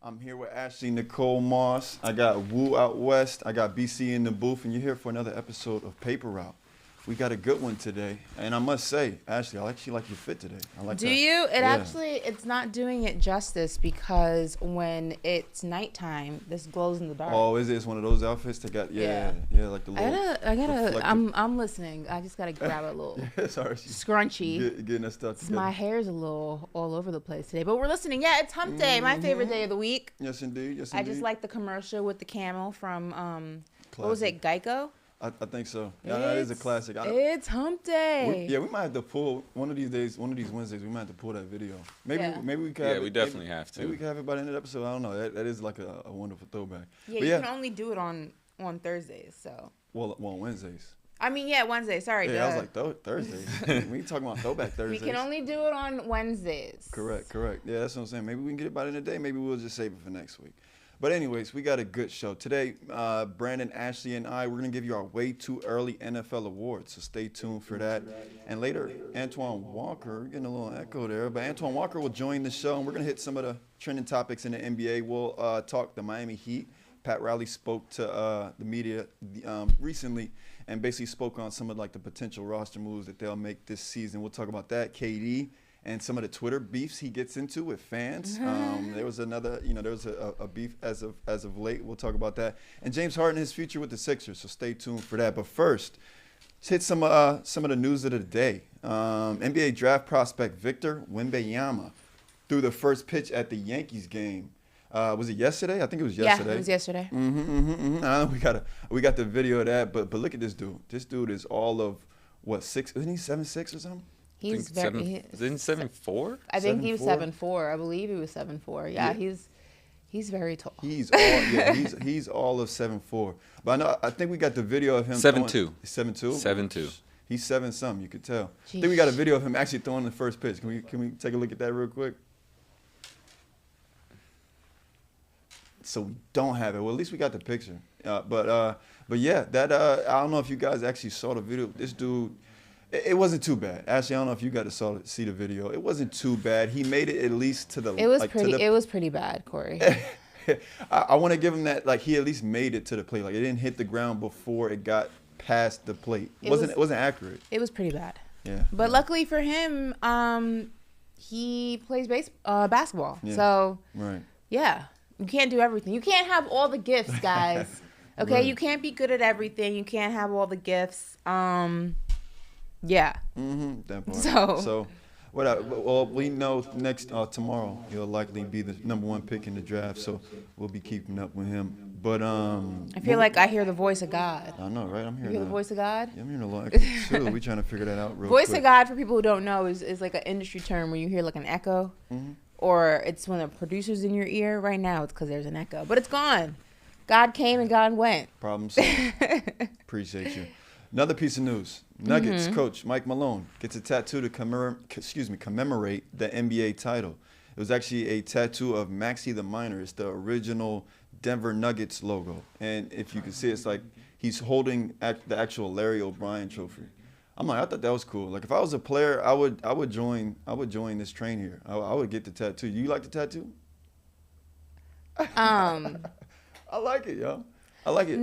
I'm here with Ashley Nicole Moss. I got Woo out west. I got BC in the booth, and you're here for another episode of Paper Route. We got a good one today, and I must say, Ashley, I actually like your fit today. I like that. Do you? It's not doing it justice because when it's nighttime, this glows in the dark. Oh, is it? It's one of those outfits that got like the little. I'm listening. I just gotta grab a little scrunchy. Getting that stuff together. My hair's a little all over the place today, but we're listening. Yeah, it's Hump Day, my favorite day of the week. Yes, indeed. I just like the commercial with the camel from what was it, Geico? I think so. Yeah, that is a classic. It's Hump Day. We might have to pull one of these days, one of these Wednesdays. We might have to pull that video. Maybe we can. Yeah, we definitely have to. Maybe we can have it by the end of the episode. I don't know. That is like a wonderful throwback. Yeah, you can only do it on Thursdays. So. Well, Wednesdays. I mean, Wednesday. Sorry. Yeah, I was like Thursdays. We talking about throwback Thursdays. We can only do it on Wednesdays. Correct. Yeah, that's what I'm saying. Maybe we can get it by the end of the day. Maybe we'll just save it for next week. But anyways, we got a good show. Today, Brandon, Ashley, and I, we're going to give you our way too early NFL awards. So stay tuned for that. And later, Antoine Walker, we're getting a little echo there, but Antoine Walker will join the show, and we're going to hit some of the trending topics in the NBA. We'll talk the Miami Heat. Pat Riley spoke to the media recently and basically spoke on some of like the potential roster moves that they'll make this season. We'll talk about that. KD. And some of the Twitter beefs he gets into with fans. There was another, there was a beef as of late. We'll talk about that. And James Harden, his future with the Sixers. So stay tuned for that. But first, let's hit some of the news of the day. NBA draft prospect Victor Wembanyama threw the first pitch at the Yankees game. Was it yesterday? I think it was yesterday. Yeah, it was yesterday. We got the video of that. But look at this dude. This dude is all of what, 6? Isn't he 7'6" or something? He's very. Isn't 7'4"? I think he was 7'4". I believe he was 7'4". Yeah, he's very tall. He's all of 7'4". But I think we got the video of him. 7'2". 7'2". 7'2". He's 7-something. You could tell. Jeez. I think we got a video of him actually throwing the first pitch. Can we take a look at that real quick? So we don't have it. Well, at least we got the picture. But yeah, that I don't know if you guys actually saw the video. This dude. It wasn't too bad. Actually, I don't know if you got to see the video. It wasn't too bad. He made it at least to the. It was It was pretty bad, Corey. I want to give him that. Like he at least made it to the plate. Like it didn't hit the ground before it got past the plate. It wasn't accurate. It was pretty bad. Yeah. But luckily for him, he plays basketball. Yeah. So. Right. Yeah, you can't do everything. You can't have all the gifts, guys. Okay, right. You can't be good at everything. You can't have all the gifts. Yeah. That part. So well, we know tomorrow he'll likely be the number 1 pick in the draft. So we'll be keeping up with him. But I feel like I hear the voice of God. I know, right? I'm hearing. You hear the voice of God? Yeah, I'm hearing a little echo too. We're trying to figure that out real quick. Voice of God, for people who don't know, is like an industry term where you hear like an echo, or it's when the producer's in your ear. Right now, it's because there's an echo, but it's gone. God came and God went. Problem solved. Appreciate you. Another piece of news. Nuggets coach Mike Malone gets a tattoo to commemorate the NBA title. It was actually a tattoo of Maxey the Miner. It's the original Denver Nuggets logo. And if you can see, it's like he's holding the actual Larry O'Brien trophy. I thought that was cool. Like if I was a player, I would join this train here. I would get the tattoo. You like the tattoo? I like it, yo. I like it.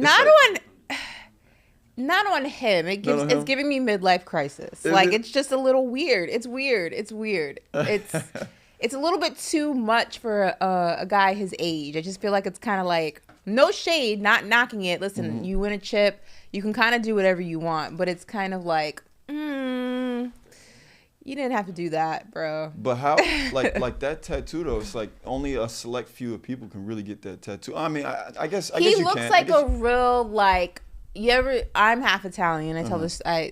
Not on him. It's giving me midlife crisis. It's just a little weird. It's weird. It's a little bit too much for a guy his age. I just feel like it's kind of like, no shade, not knocking it. Listen, you win a chip, you can kind of do whatever you want, but it's kind of like, you didn't have to do that, bro. But how, like that tattoo though? It's like only a select few of people can really get that tattoo. I mean, I guess you can. He looks like a real like. I'm half Italian. I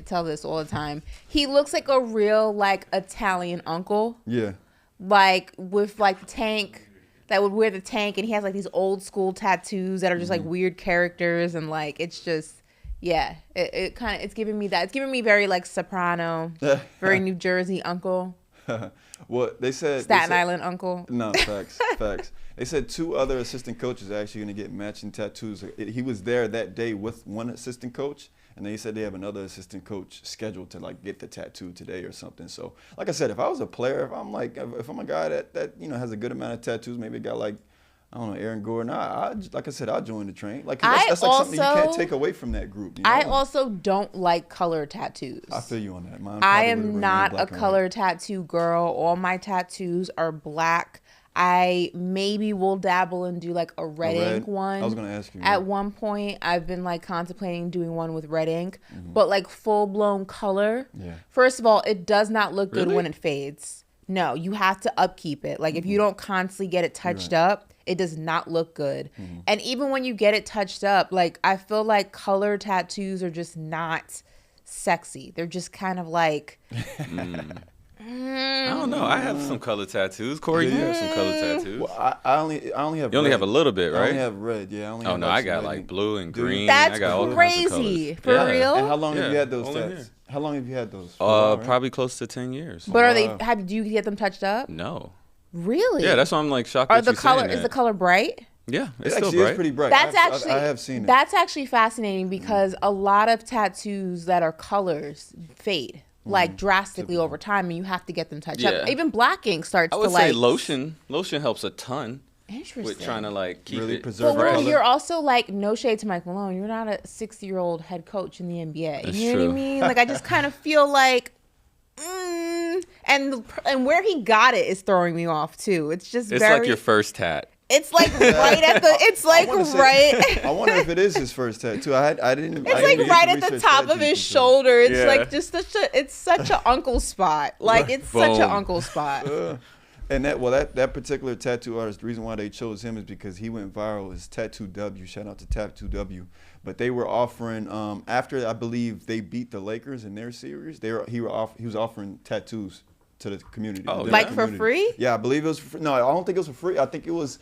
tell this all the time. He looks like a real like Italian uncle. Yeah. Like with like the tank that would wear the tank, and he has like these old school tattoos that are just like weird characters, and like it's just it's giving me that. It's giving me very like Soprano, very New Jersey uncle. Well, they said Staten Island uncle. No, facts. They said 2 other assistant coaches are actually going to get matching tattoos. He was there that day with one assistant coach, and they said they have another assistant coach scheduled to like get the tattoo today or something. So, like I said, if I was a player, if I'm a guy that has a good amount of tattoos, maybe a guy like I don't know, Aaron Gordon. I like I said, I'll join the train. Like that's like something you can't take away from that group. You know? I also don't like color tattoos. I feel you on that. Mine I am not a color tattoo girl. All my tattoos are black. I maybe will dabble and do like a red ink one. I was gonna ask you. At one point, I've been like contemplating doing one with red ink, but like full blown color. Yeah. First of all, it does not look good when it fades. No, you have to upkeep it. Like if you don't constantly get it touched up, it does not look good. And even when you get it touched up, like I feel like color tattoos are just not sexy. They're just kind of like. I don't know. I have some color tattoos. Corey, you have some color tattoos. Well, I only have. You only have a little bit, right? I only have red. Yeah. I got like blue and green. That's I got all crazy. kinds of For real? And how long have you had those only tats? here. How long have you had those? Right? Probably close to 10 years. But are they? Do you get them touched up? No. Really? Yeah, that's why I'm like shocked. Are that the you're color saying is that. the color bright? Yeah, it's It still actually bright. is pretty bright. That's actually I have seen it. That's actually fascinating because a lot of tattoos that are colors fade like drastically over time, and you have to get them touched up. Even black ink starts I to would like. say lotion. Lotion helps a ton Interesting. with trying to like keep Really it preserve But it. fresh. you're also like, no shade to Mike Malone, you're not a 60-year-old head coach in the NBA. That's You know what I true. mean? Like I just kind of feel like. And where he got it is throwing me off too. It's just It's very. like your first tat. It's like right at the. It's like right. I wonder if it is his first tattoo. I didn't. It's like right at the top of his shoulder. It's Yeah. like just it's such an uncle spot. Like it's such an Boom. uncle spot. And that particular tattoo artist, the reason why they chose him is because he went viral. Is Tattoo W. Shout out to Tattoo W. But they were offering after I believe they beat the Lakers in their series. He was offering tattoos to the community. Oh, Like for free? Yeah, I believe it was. No, I don't think it was for free. I think it was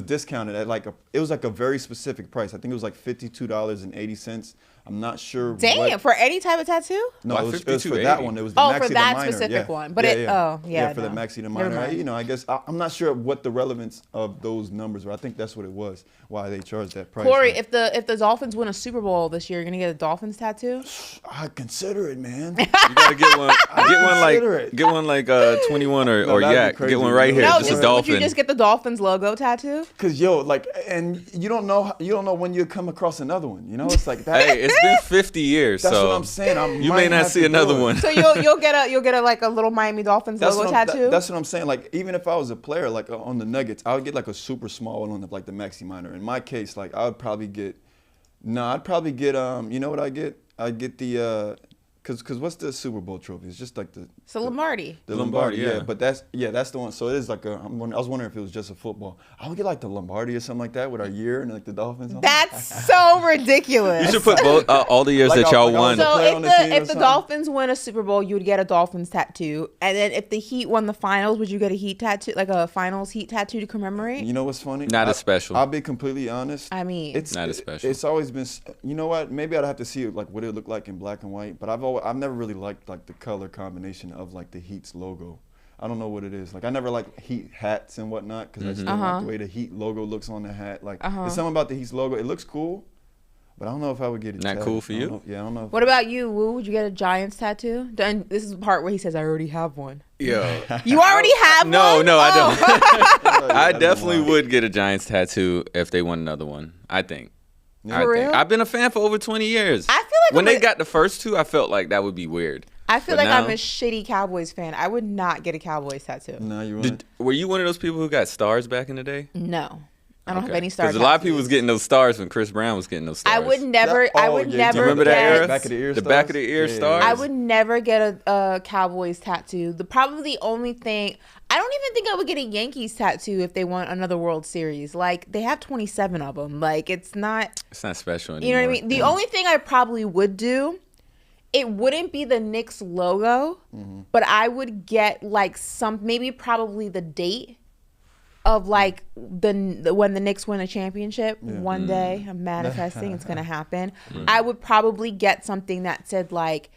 discounted at it was like a very specific price. I think it was like $52.80. I'm not sure. Damn, for any type of tattoo? No, Why it was for that one. It was the Oh, Maxi for the that Minor. specific yeah. one. But yeah, for the no. Maxi the Never Minor. mind. I guess I'm not sure what the relevance of those numbers were. I think that's what it was. Why they charged that price. Corey, if the Dolphins win a Super Bowl this year, you're gonna get a Dolphins tattoo? I consider it, man. You gotta get one. consider it. Get one like 21 or that'd be yak. crazy. Get one right here. No, just a would dolphin. you just get the Dolphins logo tattoo? Cause and you don't know when you come across another one. You know, it's like that. Hey, it's been 50 years, That's so what I'm saying. you may not see another one. So you'll get a like a little Miami Dolphins logo tattoo? That's what I'm saying. Like even if I was a player, like on the Nuggets, I would get like a super small one on the Maxi Minor. In my case, like I'd probably get you know what I get? I'd get the Cause what's the Super Bowl trophy? It's just like So Lombardi. The Lombardi, yeah. yeah. But that's the one. So it is like I was wondering if it was just a football. I would get like the Lombardi or something like that with our year and like the Dolphins on it. That's so ridiculous. You should put both all the years Like that I- y'all like I won. was a So play on the team or if the something? Dolphins win a Super Bowl, you would get a Dolphins tattoo, and then if the Heat won the finals, would you get a Heat tattoo, like a finals Heat tattoo to commemorate? You know what's funny? Not as special. I'll be completely honest. I mean, It's Not as special. It's always been. You know what? Maybe I'd have to see like what it looked like in black and white. But I've never really liked like the color combination of like the Heat's logo. I don't know what it is. Like I never liked Heat hats and whatnot because I just don't like the way the Heat logo looks on the hat. Like there's something about the Heat's logo. It looks cool, but I don't know if I would get it. Not tatted. cool for I don't you? know. Yeah, I don't know. what about you, Woo? Would you get a Giants tattoo? And this is the part where he says, "I already have one." Yeah. You already have No, one? no, I Oh. don't. I don't definitely mind. would get a Giants tattoo if they won another one. I think. For real? I've been a fan for over 20 years. I feel like when I'm they a- got the first two, I felt like that would be weird. I feel But like I'm now- a shitty Cowboys fan. I would not get a Cowboys tattoo. No, you wouldn't. Were you one of those people who got stars back in the day? No, I don't have any stars. Because a lot of people was getting those stars when Chris Brown was getting those stars. I would never. I would Do never. you remember that get, era? Back of the ear The stars? back of the ear Yeah. stars? I would never get a Cowboys tattoo. Probably the only thing, I don't even think I would get a Yankees tattoo if they won another World Series. Like they have 27 of them. Like it's not. It's not special anymore. You know what I mean? The only thing I probably would do, it wouldn't be the Knicks logo, but I would get like maybe probably the date of like when the Knicks win a championship one day. I'm manifesting it's gonna happen. I would probably get something that said like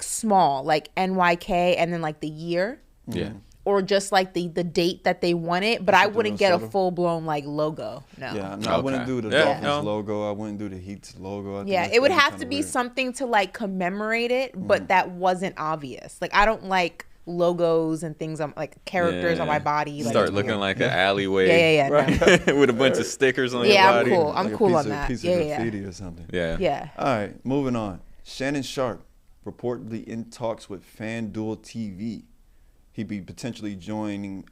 small, like NYK, and then like the year. Yeah. Or just like the date that they won it, but I Something wouldn't real get a subtle. full blown like logo. No. Yeah, no, I wouldn't do the Yeah, Dolphins no. logo. I wouldn't do the Heat's logo. I think Yeah, that's- it would that'd have kinda to be weird. something to like commemorate it, but that wasn't obvious. Like I don't like logos and things on like characters on my body. Like, start looking like an alleyway. Yeah. Right. With a bunch of stickers on your body. Yeah, I'm cool. I'm like cool a on that. piece of graffiti or something. Yeah. All right, moving on. Shannon Sharpe reportedly in talks with FanDuel TV. He'd be potentially joining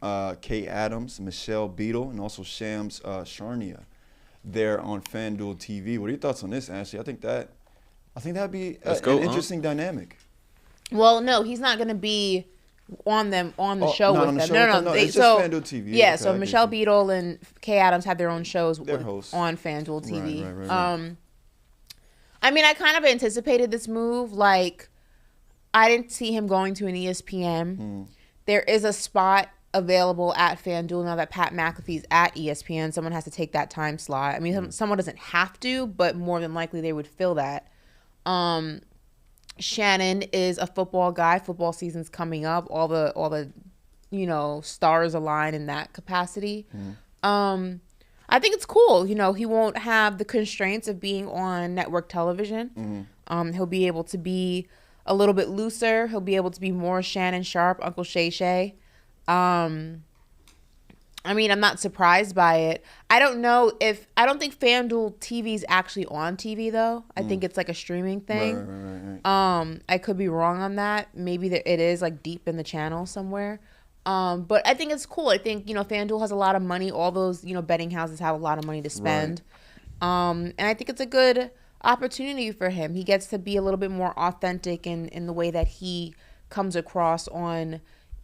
Kay Adams, Michelle Beadle, and also Shams Charania there on FanDuel TV. What are your thoughts on this, Ashley? I think that'd be an interesting dynamic. Well, no, he's not going to be on the show with them. No. It's just FanDuel TV. Yeah, okay, so Michelle Beadle and Kay Adams have their own shows on FanDuel TV. Right. I mean, I kind of anticipated this move. Like, I didn't see him going to an ESPN. There is a spot available at FanDuel now that Pat McAfee's at ESPN. Someone has to take that time slot. I mean, someone doesn't have to, but more than likely they would fill that. Shannon is a football guy. Football season's coming up. All the stars align in that capacity. I think it's cool. He won't have the constraints of being on network television. He'll be able to be a little bit looser. He'll be able to be more Shannon Sharpe, Uncle Shay Shay. I mean, I'm not surprised by it. I don't think FanDuel TV is actually on TV though. I think it's like a streaming thing. Right. I could be wrong on that. Maybe it is like deep in the channel somewhere. But I think it's cool. I think, FanDuel has a lot of money. All those, betting houses have a lot of money to spend. Right. And I think it's a good opportunity for him. He gets to be a little bit more authentic in the way that he comes across on,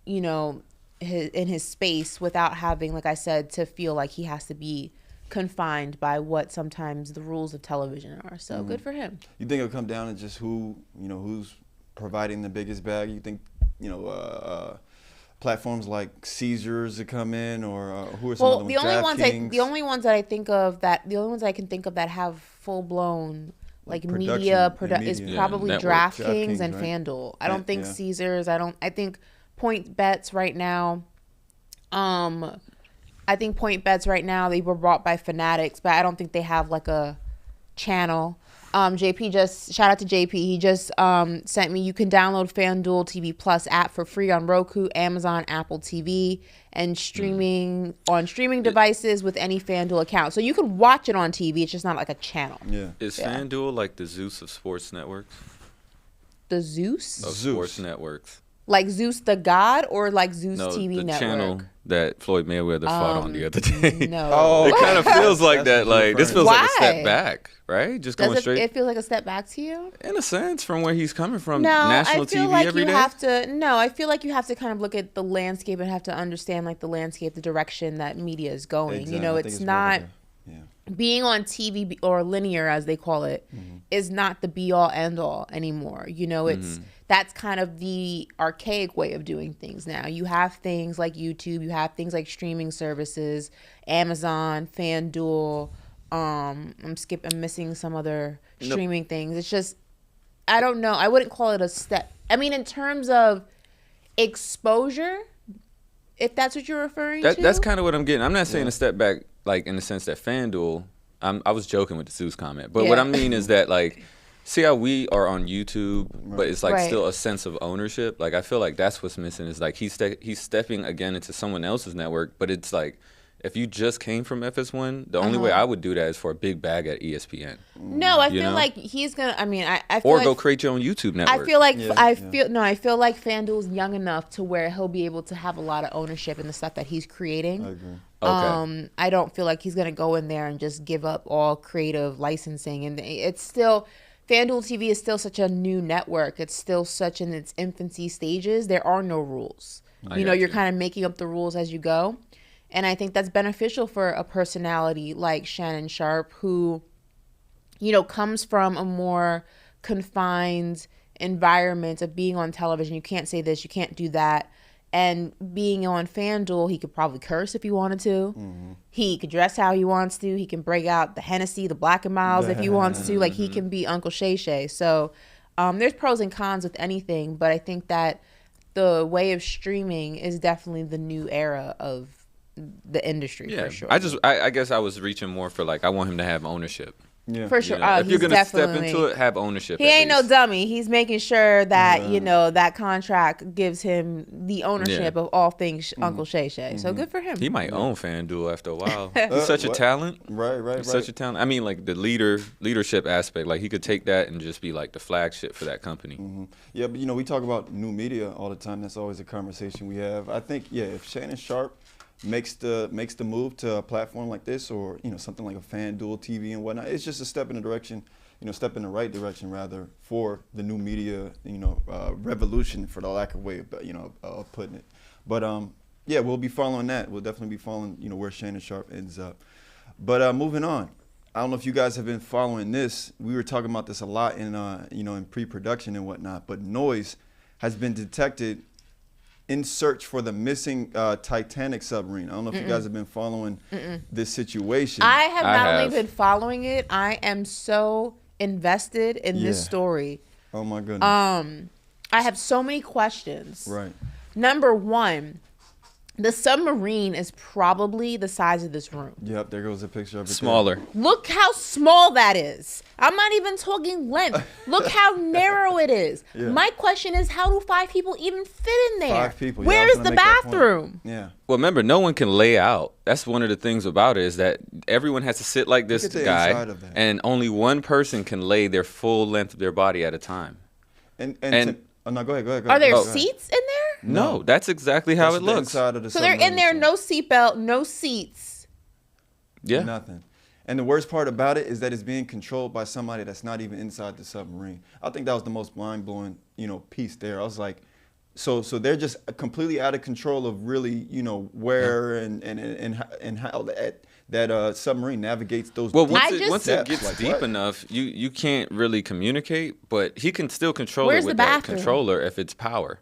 in his space without having, like I said, to feel like he has to be confined by what sometimes the rules of television are. So good for him. You think it'll come down to just who's providing the biggest bag? You think, platforms like Caesars to come in, or who are some other ones? The only ones I can think of that have full blown like media is probably DraftKings and right? FanDuel. I don't think Caesars. I think Point Bets right now. I think Point Bets right now, they were bought by Fanatics, but I don't think they have like a channel. Shout out to JP. He just sent me, you can download FanDuel TV Plus app for free on Roku, Amazon, Apple TV, and streaming on streaming devices with any FanDuel account. So you can watch it on TV. It's just not like a channel. Yeah. Is FanDuel like the Zeus of sports networks? The Zeus? Of sports networks. Like Zeus the God, or like Zeus TV the network? Channel that Floyd Mayweather fought on the other day. No. It kind of feels like that. Like this feels like a step Why? back, right? Just going straight. It feels like a step back to you? In a sense, from where he's coming from, No, national I feel TV like every you day. I feel like you have to kind of look at the landscape and have to understand like the landscape, the direction that media is going. Exactly. It's not being on TV or linear, as they call it, is not the be all end all anymore. That's kind of the archaic way of doing things now. You have things like YouTube, you have things like streaming services, Amazon, FanDuel. I'm missing some other streaming things. It's just, I don't know. I wouldn't call it a step. I mean, in terms of exposure, if that's what you're referring to. That's kind of what I'm getting. I'm not saying a step back, like in the sense that FanDuel, I was joking with the Zeus comment, but what I mean is that like, see how we are on YouTube, but it's like still a sense of ownership. Like I feel like that's what's missing is like he's stepping again into someone else's network, but it's like if you just came from FS1, the only way I would do that is for a big bag at ESPN. No, I feel like he's gonna. I mean, I feel or like, go create your own YouTube network. I feel like I feel like FanDuel's young enough to where he'll be able to have a lot of ownership in the stuff that he's creating. I agree. Okay. I don't feel like he's gonna go in there and just give up all creative licensing, and it's still. FanDuel TV is still such a new network. It's still such in its infancy stages. There are no rules. You're kind of making up the rules as you go. And I think that's beneficial for a personality like Shannon Sharpe, who, comes from a more confined environment of being on television. You can't say this, you can't do that. And being on FanDuel, he could probably curse if he wanted to. He could dress how he wants to. He can break out the Hennessy, the Black and Milds if he wants to. Like, he can be Uncle Shay Shay. So there's pros and cons with anything. But I think that the way of streaming is definitely the new era of the industry for sure. I guess I was reaching more for, like, I want him to have ownership. Yeah. For sure. If you're going to step into it, have ownership. He ain't no dummy. He's making sure that, that contract gives him the ownership of all things Uncle Shay Shay. So good for him. He might own FanDuel after a while. He's such a talent. Right. He's such a talent. I mean, like the leadership aspect. Like he could take that and just be like the flagship for that company. Yeah, but we talk about new media all the time. That's always a conversation we have. I think, if Shannon Sharpe makes the move to a platform like this, or something like a FanDuel TV and whatnot, it's just a step in the direction, step in the right direction rather for the new media, revolution, for the lack of way of putting it. But we'll be following that. We'll definitely be following where Shannon Sharpe ends up. But moving on, I don't know if you guys have been following this. We were talking about this a lot in in pre-production and whatnot. But noise has been detected in search for the missing Titanic submarine. I don't know if you guys have been following this situation. I have not only been following it, I am so invested in this story. Oh my goodness. I have so many questions. Right. Number one, the submarine is probably the size of this room. Yep, there goes a picture of it. Smaller. There. Look how small that is. I'm not even talking length. Look how narrow it is. Yeah. My question is, how do 5 people even fit in there? 5 people. Where is the bathroom? Yeah. Well, remember, no one can lay out. That's one of the things about it, is that everyone has to sit like this guy, and only one person can lay their full length of their body at a time. No, go ahead. Are there seats in there? No, that's exactly how it looks. So they're in there, no seatbelt, no seats. Yeah. Nothing. And the worst part about it is that it's being controlled by somebody that's not even inside the submarine. I think that was the most mind-blowing, piece there. I was like, so they're just completely out of control of really, where and how that submarine navigates those. Well, once it gets deep enough, you can't really communicate, but he can still control it with that controller if it's power.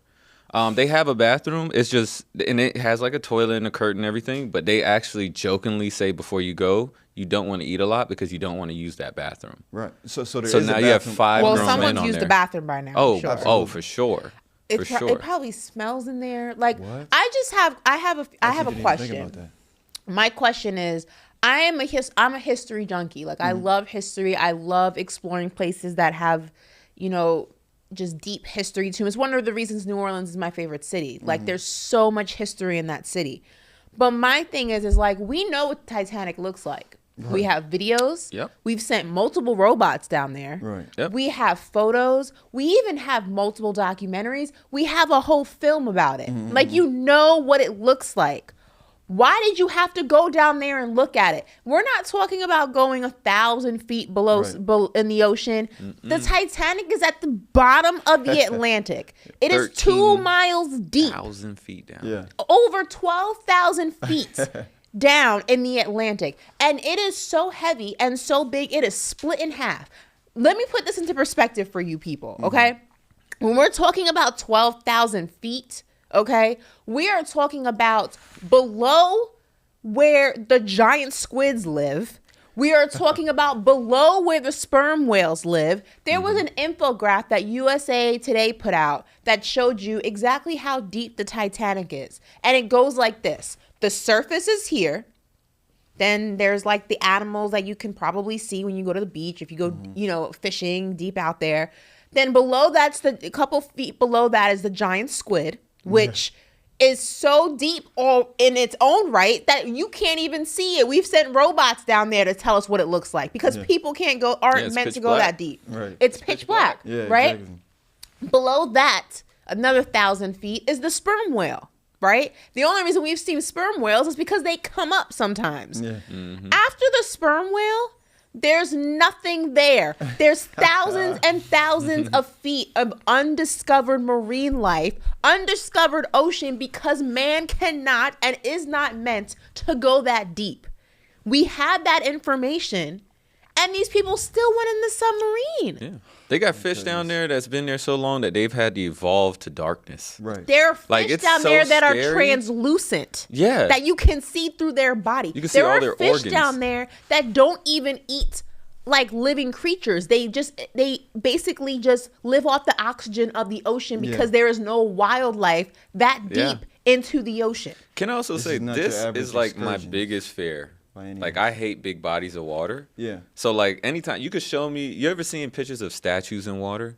They have a bathroom. It's just, and it has like a toilet and a curtain and everything, but they actually jokingly say before you go, you don't want to eat a lot because you don't want to use that bathroom. Right. So now you have 5 grown men on there. Well, someone's used the bathroom by now. For sure. It probably smells in there. Like, what? I have a question. My question is, I'm a history junkie. Like, I love history. I love exploring places that have, just deep history to them. It's one of the reasons New Orleans is my favorite city. Like, there's so much history in that city. But my thing is like, we know what Titanic looks like. Right. We have videos. Yep. We've sent multiple robots down there. Right. Yep. We have photos. We even have multiple documentaries. We have a whole film about it. Like, what it looks like. Why did you have to go down there and look at it? We're not talking about going 1,000 feet below in the ocean. The Titanic is at the bottom of the Atlantic. It is 2 miles deep. 1,000 feet down. Yeah. Over 12,000 feet down in the Atlantic. And it is so heavy and so big, it is split in half. Let me put this into perspective for you people, okay? When we're talking about 12,000 feet, okay, we are talking about below where the giant squids live. We are talking about below where the sperm whales live. There was an infographic that USA Today put out that showed you exactly how deep the Titanic is. And it goes like this. The surface is here. Then there's like the animals that you can probably see when you go to the beach, if you go, fishing deep out there. Then below that's a couple feet below that is the giant squid, which is so deep in its own right that you can't even see it. We've sent robots down there to tell us what it looks like because people aren't meant to go that deep. Right. It's pitch black, right? Exactly. Below that, another 1,000 feet is the sperm whale, right? The only reason we've seen sperm whales is because they come up sometimes. Yeah. After the sperm whale, there's nothing there. There's thousands and thousands of feet of undiscovered marine life, undiscovered ocean, because man cannot and is not meant to go that deep. We had that information, and these people still went in the submarine. Yeah. They got fish down there that's been there so long that they've had to evolve to darkness. Right. There are fish down there that are translucent. Yeah. That you can see through their body. You can see all their organs. There are fish down there that don't even eat like living creatures. They basically just live off the oxygen of the ocean because there is no wildlife that deep into the ocean. Can I also say this is like my biggest fear Like, I hate big bodies of water. Yeah. So, like, anytime you could show me, you ever seen pictures of statues in water?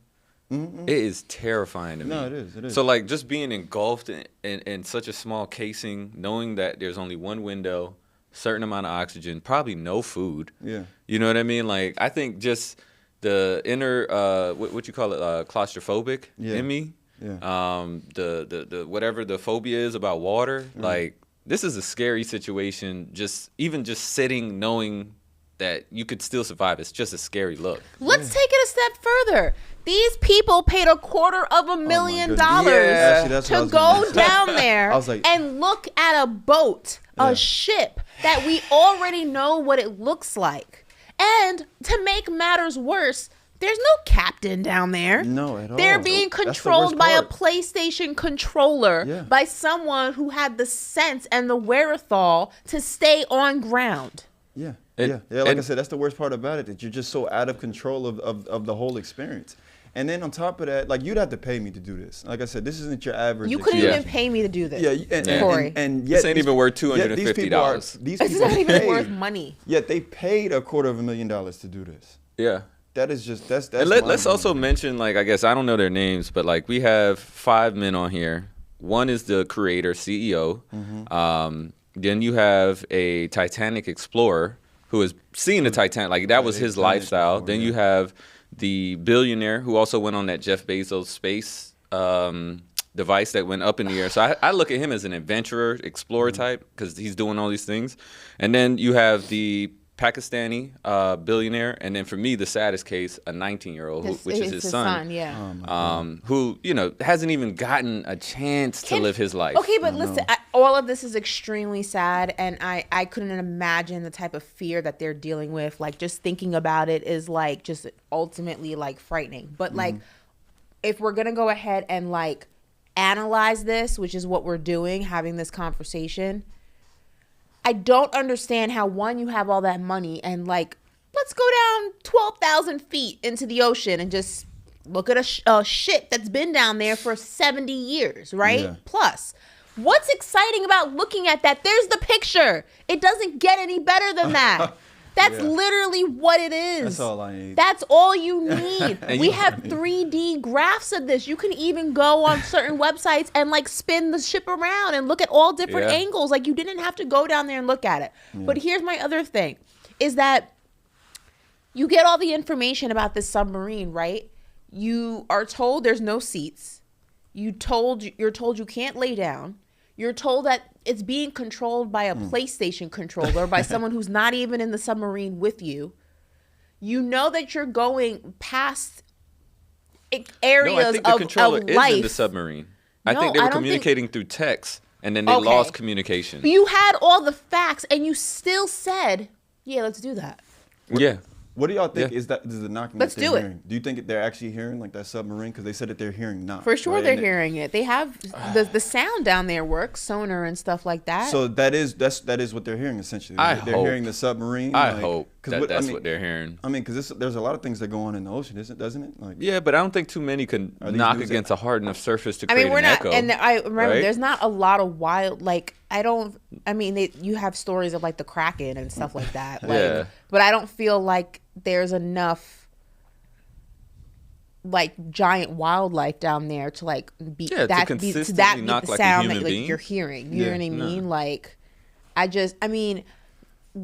Mm-hmm. It is terrifying to me. No, it is. It is. So, like, just being engulfed in such a small casing, knowing that there's only one window, certain amount of oxygen, probably no food. Yeah. You know what I mean? Like, I think just the inner, what you call it, claustrophobic in me. Yeah. The whatever the phobia is about water, like, this is a scary situation. Even just sitting, knowing that you could still survive, it's just a scary look. Let's take it a step further. These people paid $250,000 to go down there and look at a boat, a ship that we already know what it looks like. And to make matters worse, there's no captain down there. No, at all. They're being controlled by a PlayStation controller by someone who had the sense and the wherewithal to stay on ground. Yeah. Like I said, that's the worst part about it, that you're just so out of control of the whole experience. And then on top of that, like, you'd have to pay me to do this. Like I said, this isn't your average. You couldn't even pay me to do this. Corey. And yet this ain't even worth $250. It's not even worth money. Yet they paid $250,000 to do this. Yeah. That is just that's. And let's also mention, like, I guess I don't know their names, but like, we have 5 men on here. One is the creator, CEO. Mm-hmm. Then you have a Titanic explorer who is seeing the Titanic, like that was his lifestyle. Then you have the billionaire who also went on that Jeff Bezos space device that went up in the air. So I look at him as an adventurer, explorer type, because he's doing all these things. And then you have the Pakistani billionaire, and then for me, the saddest case, a 19-year-old, which is his son, who, you know, hasn't even gotten a chance to live his life. Okay, but listen, all of this is extremely sad, and I couldn't imagine the type of fear that they're dealing with. Like, just thinking about it is, like, just ultimately, like, frightening. But, like, if we're going to go ahead and, like, analyze this, which is what we're doing, having this conversation, I don't understand how, one, you have all that money and, like, let's go down 12,000 feet into the ocean and just look at a ship that's been down there for 70 years, right? Yeah. Plus, what's exciting about looking at that? There's the picture. It doesn't get any better than that. That's literally what it is. That's all I need. That's all you need. We have 3D graphs of this. You can even go on certain websites and, like, spin the ship around and look at all different angles. Like, you didn't have to go down there and look at it. Yeah. But here's my other thing, is that you get all the information about this submarine, right? You are told there's no seats. You're told you can't lay down. You're told that it's being controlled by a PlayStation controller, by someone who's not even in the submarine with you. You know that you're going past areas I think the controller of life. is in the submarine. I think they were communicating through text, and then they lost communication. You had all the facts, and you still said, yeah, let's do that. Yeah. What do y'all think is the knocking Let's that they're do it. hearing? Do you think they're actually hearing, like, that submarine? Because they said that they're hearing knocks. For sure, they're hearing it. They have the sound down there works, sonar and stuff like that. So that is what they're hearing, essentially. They're hearing the submarine. I hope that's what they're hearing. I mean, because there's a lot of things that go on in the ocean, doesn't it? Like, yeah, but I don't think too many can knock against a hard enough surface to create an echo. And I remember there's not a lot of wild, like, you have stories of, like, the Kraken and stuff like that. Like, but I don't feel like there's enough, like, giant wildlife down there to, like, be to consistently knock the like sound a human that, like, being. you're hearing. You know what I mean? Like,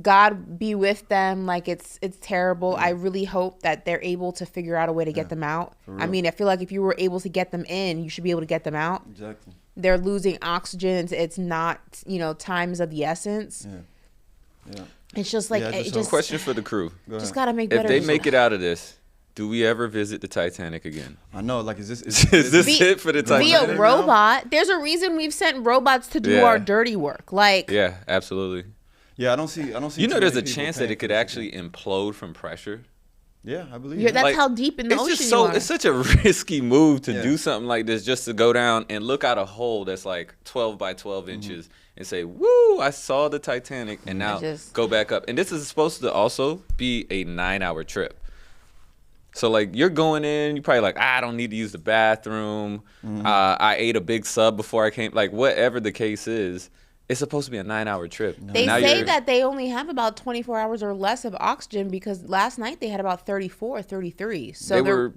God be with them. Like, it's terrible. I really hope that they're able to figure out a way to get them out. I mean, I feel like if you were able to get them in, you should be able to get them out. Exactly. They're losing oxygen. It's not, time is of the essence. Yeah. It's just like, question for the crew. Just got to make better. If they make it out of this, do we ever visit the Titanic again? I know, like, is this it for the Titanic? Be a robot. There's a reason we've sent robots to do our dirty work. Like, yeah, absolutely. Yeah, I don't see. You know, there's a chance that it could actually implode from pressure. Yeah, I believe that's how deep in the ocean you are. It's such a risky move to do something like this, just to go down and look out a hole that's like 12 by 12 inches and say, woo, I saw the Titanic, and now go back up. And this is supposed to also be a 9-hour trip. So, like, you're going in, you're probably like, I don't need to use the bathroom. I ate a big sub before I came. Like, whatever the case is, It's supposed to be a 9-hour trip. They say that they only have about 24 hours or less of oxygen because last night they had about 34, 33. So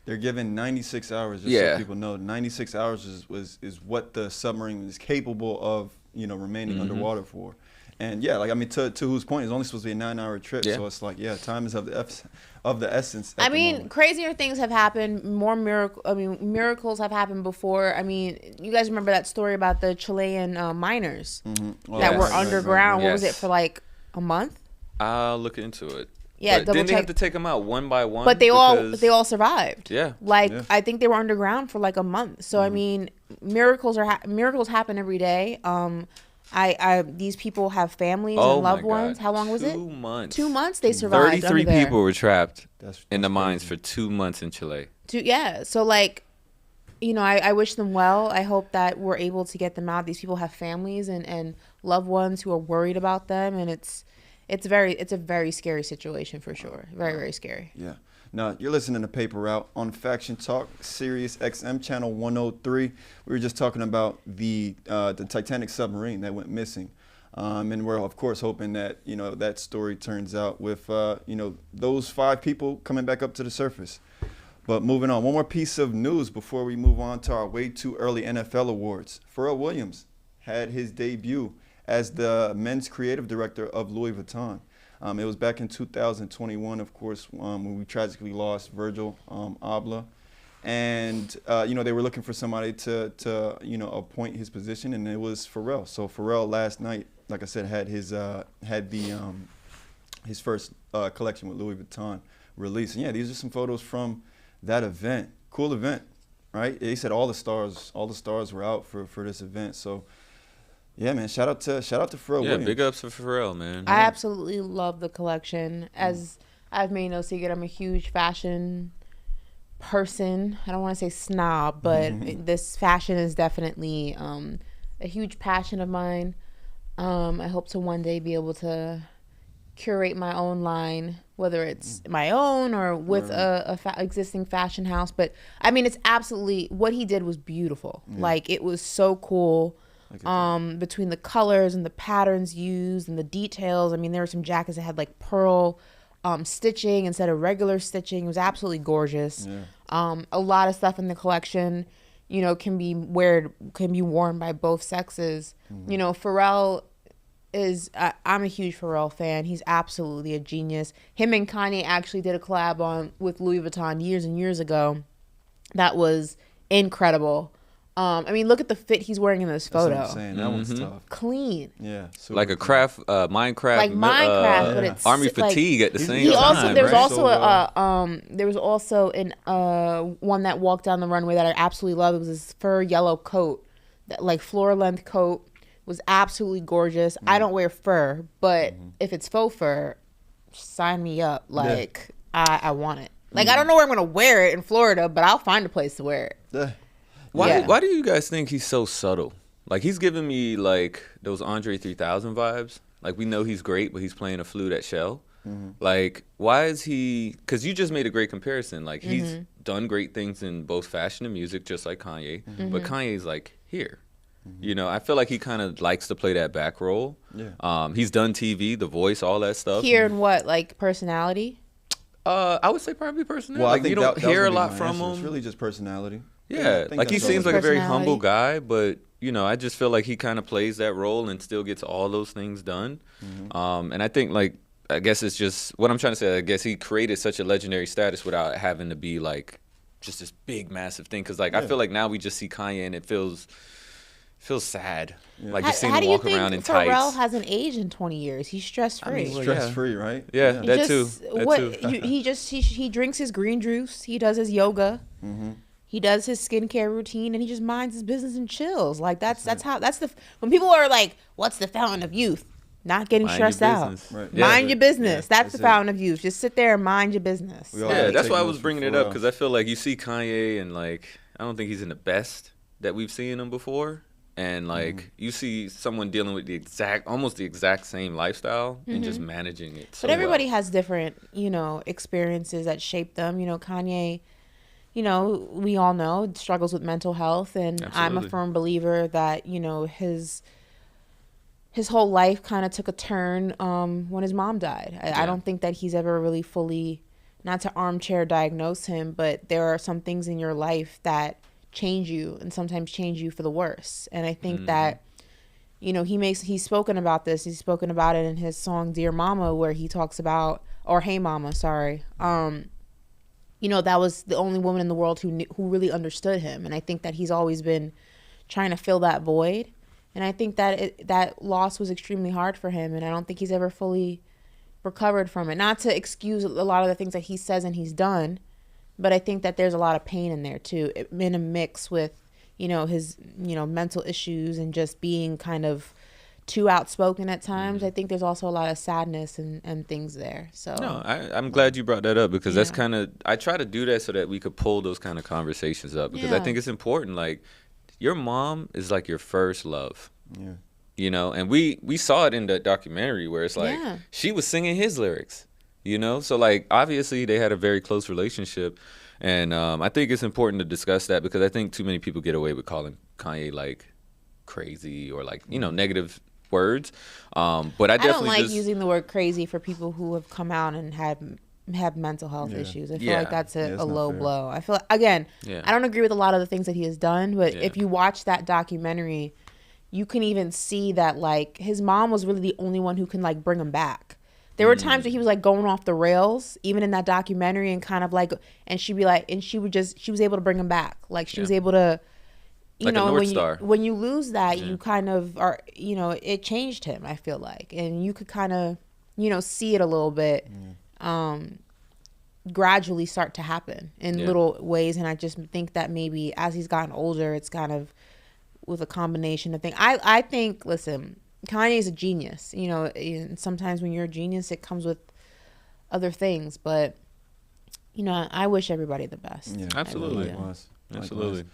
they're given 96 hours, just so people know. 96 hours is what the submarine is capable of, remaining underwater for. And to whose point, it's only supposed to be a 9-hour trip. Yeah. So it's like, time is of the essence. I mean, crazier things have happened. Miracles have happened before. I mean, you guys remember that story about the Chilean miners that were underground? What was it, for like a month? I'll look into it. Yeah, didn't they have to take them out one by one? But they all survived. Yeah, I think they were underground for like a month. So I mean, miracles happen every day. These people have families and loved ones. How long was it? 2 months. 2 months they survived. 33 people were trapped in the mines for 2 months in Chile. So I wish them well. I hope that we're able to get them out. These people have families and loved ones who are worried about them, and it's a very scary situation for sure. Very, very scary. Yeah. Now, you're listening to Paper Route on Faction Talk, Sirius XM channel 103. We were just talking about the Titanic submarine that went missing. And we're, of course, hoping that, that story turns out with, those 5 people coming back up to the surface. But moving on, one more piece of news before we move on to our way too early NFL awards. Pharrell Williams had his debut as the men's creative director of Louis Vuitton. It was back in 2021, of course, when we tragically lost Virgil Abloh. And, they were looking for somebody to appoint his position, and it was Pharrell. So Pharrell last night, like I said, had his first collection with Louis Vuitton released. And these are some photos from that event. Cool event, right? He said all the stars were out for this event. So yeah, man, shout out to Pharrell Williams. Big ups for Pharrell, man. I absolutely love the collection. As I've made no secret, I'm a huge fashion person. I don't want to say snob, but this fashion is definitely a huge passion of mine. I hope to one day be able to curate my own line, whether it's my own or with existing fashion house. But I mean, it's absolutely, what he did was beautiful. Like, it was so cool. Between the colors and the patterns used and the details. I mean, there were some jackets that had like pearl stitching instead of regular stitching. It was absolutely gorgeous. A lot of stuff in the collection, can be worn by both sexes. Pharrell is, I'm a huge Pharrell fan. He's absolutely a genius. Him and Kanye actually did a collab with Louis Vuitton years and years ago. That was incredible. I mean, look at the fit he's wearing in this photo. That's what I'm saying. That one's tough. Clean. Yeah. Like a craft, Minecraft. Like Minecraft, but it's Army fatigue at the same time. There was also one that walked down the runway that I absolutely loved. It was this fur yellow coat, that like floor length coat, was absolutely gorgeous. I don't wear fur, but if it's faux fur, sign me up. Like I want it. Like I don't know where I'm gonna wear it in Florida, but I'll find a place to wear it. Why do you guys think he's so subtle? Like, he's giving me, like, those Andre 3000 vibes. Like, we know he's great, but he's playing a flute at Shell. Like, why is he... Because you just made a great comparison. Like, he's done great things in both fashion and music, just like Kanye. But Kanye's, like, here. I feel like he kind of likes to play that back role. He's done TV, The Voice, all that stuff. Here in what? Like, personality? I would say probably personality. Well, like, you don't hear a lot from him. It's really just personality. Yeah, like he seems like a very humble guy, but I just feel like he kind of plays that role and still gets all those things done. And I think, like, I guess it's just what I'm trying to say. I guess he created such a legendary status without having to be like just this big, massive thing. Because like I feel like now we just see Kanye and it feels sad. Like just seeing him walk around in tights. How do you think Pharrell hasn't aged in 20 years? He's stress free. I mean, stress free, right? Yeah, that too. He drinks his green juice. He does his yoga. He does his skincare routine, and he just minds his business and chills. Like when people are like, "What's the fountain of youth?" Not getting stressed out. Right. Mind your business. That's the fountain of youth. Just sit there and mind your business. Yeah, that's why I was bringing it up, because I feel like you see Kanye and like I don't think he's in the best that we've seen him before, and like you see someone dealing with almost the exact same lifestyle and just managing it. But everybody has different, experiences that shape them. Kanye. We all know struggles with mental health, and I'm a firm believer that, his his whole life kind of took a turn when his mom died. I don't think that he's ever really fully, not to armchair diagnose him, but there are some things in your life that change you and sometimes change you for the worse. And I think that, you know, he's spoken about this. He's spoken about it in his song Dear Mama, where he talks about, or Hey Mama, sorry. You know, that was the only woman in the world who really understood him. And I think that he's always been trying to fill that void. And I think that that loss was extremely hard for him. And I don't think he's ever fully recovered from it. Not to excuse a lot of the things that he says and he's done, but I think that there's a lot of pain in there too, in a mix with, you know, his, you know, mental issues and just being kind of too outspoken at times. I think there's also a lot of sadness and things there. So no, I'm glad you brought that up, because that's kind of, I try to do that so that we could pull those kind of conversations up, because I think it's important. Like, your mom is like your first love. Yeah. You know, and we saw it in the documentary where it's like she was singing his lyrics, you know? So, like, obviously they had a very close relationship. And I think it's important to discuss that, because I think too many people get away with calling Kanye, like, crazy or, like, you know, negative words. But I don't like using the word crazy for people who have come out and have mental health issues. I feel like that's a low blow. I feel, again, I don't agree with a lot of the things that he has done, but if you watch that documentary, you can even see that, like, his mom was really the only one who can, like, bring him back. There were times where he was, like, going off the rails, even in that documentary, and kind of, like, and she'd be like, and she was able to bring him back. Like, she was able to, you like know, when you lose that, you kind of are, you know, it changed him, I feel like. And you could kind of, you know, see it a little bit gradually start to happen in little ways. And I just think that maybe as he's gotten older, it's kind of with a combination of things. I think, listen, Kanye is a genius, you know, and sometimes when you're a genius, it comes with other things, but, you know, I wish everybody the best. Yeah, absolutely. Absolutely.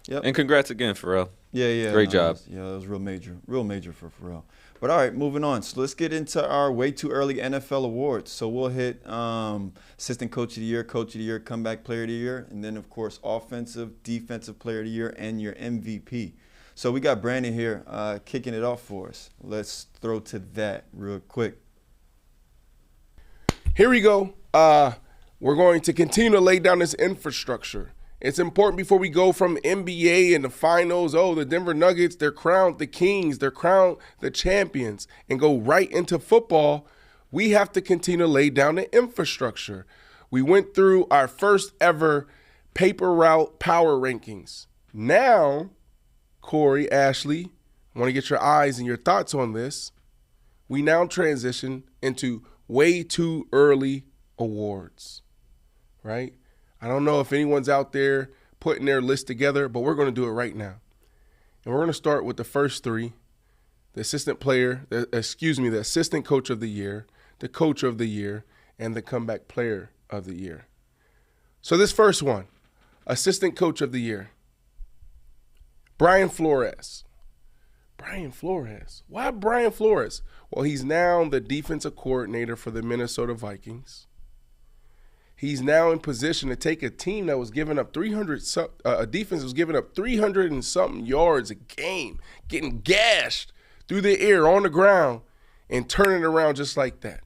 Yep. And congrats again, Pharrell. Yeah. Great job. It was real major for Pharrell. But all right, moving on. So let's get into our way too early NFL awards. So we'll hit assistant coach of the year, comeback player of the year, and then, of course, offensive, defensive player of the year, and your MVP. So we got Brandon here kicking it off for us. Let's throw to that real quick. Here we go. We're going to continue to lay down this infrastructure. It's important before we go from NBA and the finals, the Denver Nuggets, they're crowned the kings, they're crowned the champions, and go right into football, we have to continue to lay down the infrastructure. We went through our first ever paper route power rankings. Now, Corey, Ashley, I want to get your eyes and your thoughts on this. We now transition into way too early awards, right? I don't know if anyone's out there putting their list together, but we're going to do it right now. And we're going to start with the first three: the assistant coach of the year, the coach of the year, and the comeback player of the year. So this first one, assistant coach of the year, Brian Flores. Brian Flores. Why Brian Flores? Well, he's now the defensive coordinator for the Minnesota Vikings. He's now in position to take a team that was giving up a defense that was giving up 300 and something yards a game, getting gashed through the air on the ground, and turning it around just like that.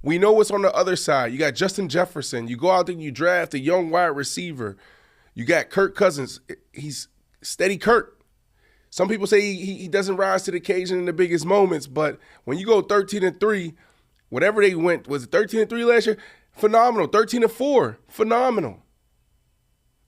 We know what's on the other side. You got Justin Jefferson. You go out there and you draft a young wide receiver. You got Kirk Cousins. He's steady Kirk. Some people say he doesn't rise to the occasion in the biggest moments, but when you go 13-3, whatever they went, was it 13-3 last year? Phenomenal. 13-4, phenomenal,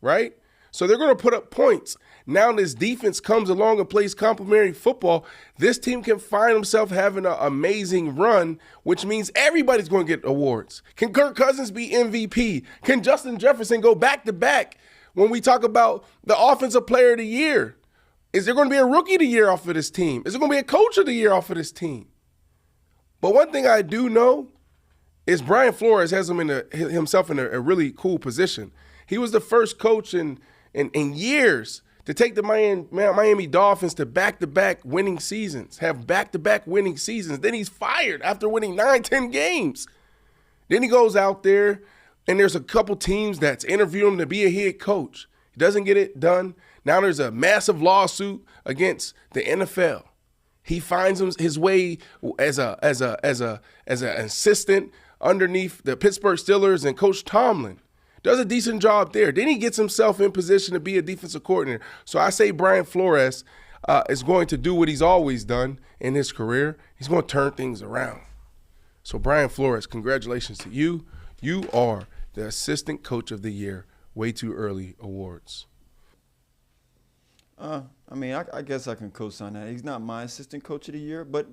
right? So they're going to put up points. Now this defense comes along and plays complementary football. This team can find themselves having an amazing run, which means everybody's going to get awards. Can Kirk Cousins be MVP? Can Justin Jefferson go back-to-back when we talk about the offensive player of the year? Is there going to be a rookie of the year off of this team? Is there going to be a coach of the year off of this team? But one thing I do know is Brian Flores has himself in a really cool position. He was the first coach in years to take the Miami Dolphins to back-to-back winning seasons, have back-to-back winning seasons. Then he's fired after winning 9-10 games. Then he goes out there, and there's a couple teams that's interviewing him to be a head coach. He doesn't get it done. Now there's a massive lawsuit against the NFL. He finds his way as an assistant underneath the Pittsburgh Steelers and Coach Tomlin. Does a decent job there. Then he gets himself in position to be a defensive coordinator. So I say Brian Flores is going to do what he's always done in his career. He's going to turn things around. So Brian Flores, congratulations to you. You are the Assistant Coach of the Year, Way Too Early Awards. I mean, I guess I can co-sign that. He's not my assistant coach of the year, but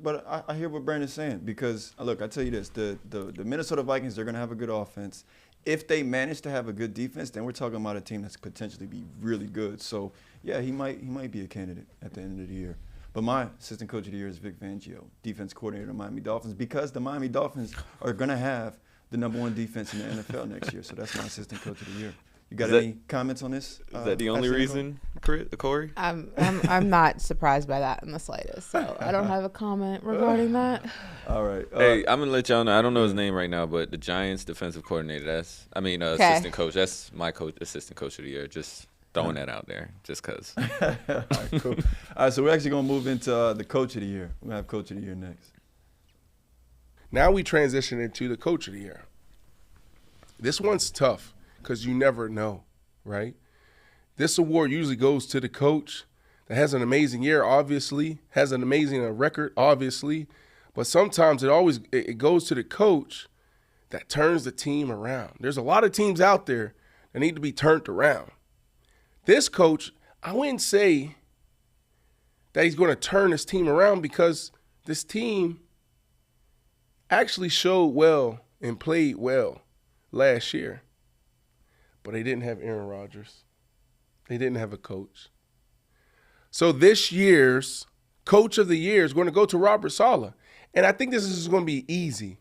I hear what Brandon's saying because, look, I tell you this, the Minnesota Vikings, they're going to have a good offense. If they manage to have a good defense, then we're talking about a team that's potentially be really good. So, yeah, he might be a candidate at the end of the year. But my assistant coach of the year is Vic Fangio, defense coordinator of the Miami Dolphins, because the Miami Dolphins are going to have the #1 defense in the NFL next year. So that's my assistant coach of the year. You got any comments on this? Is that the only reason, Corey? I'm not surprised by that in the slightest. So I don't have a comment regarding that. All right. Hey, I'm gonna let y'all know. I don't know his name right now, but the Giants defensive coordinator. Assistant coach. That's my assistant coach of the year. Just throwing that out there, just cause. All right, cool. All right, so we're actually gonna move into the coach of the year. We're gonna have coach of the year next. Now we transition into the coach of the year. This one's tough because you never know, right? This award usually goes to the coach that has an amazing year, obviously, has an amazing record, obviously, but sometimes it goes to the coach that turns the team around. There's a lot of teams out there that need to be turned around. This coach, I wouldn't say that he's going to turn this team around because this team actually showed well and played well last year. But they didn't have Aaron Rodgers. They didn't have a coach. So this year's coach of the year is going to go to Robert Saleh. And I think this is going to be easy.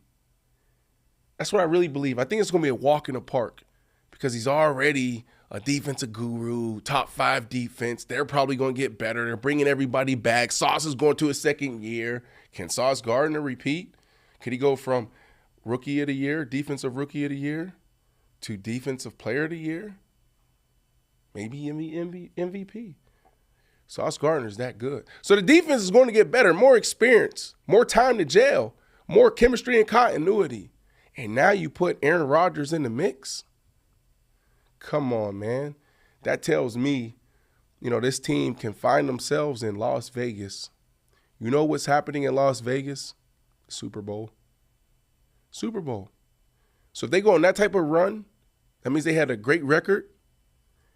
That's what I really believe. I think it's going to be a walk in the park because he's already a defensive guru, top 5 defense. They're probably going to get better. They're bringing everybody back. Sauce is going to his second year. Can Sauce Gardner repeat? Could he go from rookie of the year, defensive rookie of the year, to defensive player of the year? Maybe MVP. Sauce Gardner's that good. So the defense is going to get better, more experience, more time to jail, more chemistry and continuity. And now you put Aaron Rodgers in the mix? Come on, man. That tells me, this team can find themselves in Las Vegas. You know what's happening in Las Vegas? Super Bowl. Super Bowl. So if they go on that type of run, that means they had a great record.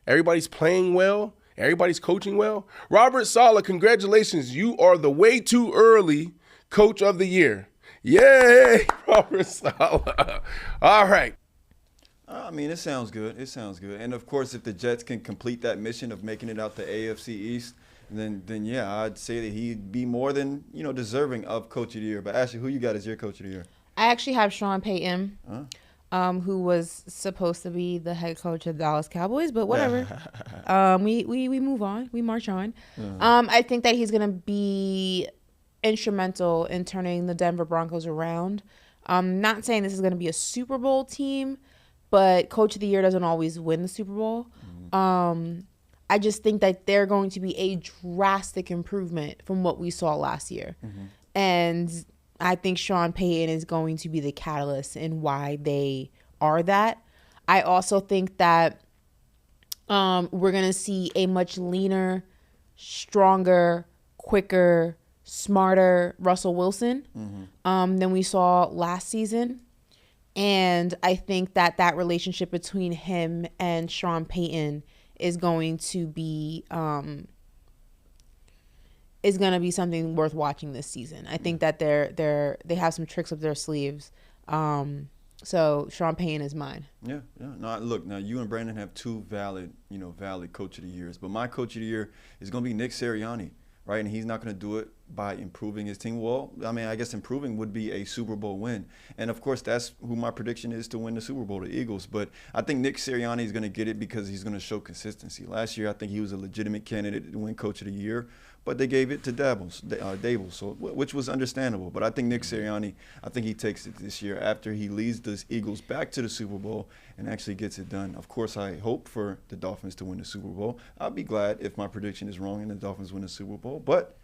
Everybody's playing well. Everybody's coaching well. Robert Saleh, congratulations. You are the Way Too Early Coach of the Year. Yay, Robert Saleh. All right. I mean, it sounds good. And, of course, if the Jets can complete that mission of making it out the AFC East, then yeah, I'd say that he'd be more than, deserving of Coach of the Year. But, Ashley, who you got as your Coach of the Year? I actually have Sean Payton, who was supposed to be the head coach of the Dallas Cowboys, but whatever. We move on. We march on. I think that he's going to be instrumental in turning the Denver Broncos around. I'm not saying this is going to be a Super Bowl team, but Coach of the Year doesn't always win the Super Bowl. I just think that they're going to be a drastic improvement from what we saw last year. And I think Sean Payton is going to be the catalyst in why they are that. I also think that we're going to see a much leaner, stronger, quicker, smarter Russell Wilson than we saw last season. And I think that relationship between him and Sean Payton is going to be something worth watching this season. I think that they have some tricks up their sleeves. So Sean Payton is mine. Yeah. No, look, now you and Brandon have two valid Coach of the Years, but my Coach of the Year is going to be Nick Sirianni, right? And he's not going to do it by improving his team. Well, I mean, I guess improving would be a Super Bowl win. And, of course, that's who my prediction is to win the Super Bowl, the Eagles. But I think Nick Sirianni is going to get it because he's going to show consistency. Last year, I think he was a legitimate candidate to win Coach of the Year, but they gave it to Dable, so which was understandable. But I think Nick Sirianni, I think he takes it this year after he leads the Eagles back to the Super Bowl and actually gets it done. Of course, I hope for the Dolphins to win the Super Bowl. I'll be glad if my prediction is wrong and the Dolphins win the Super Bowl. But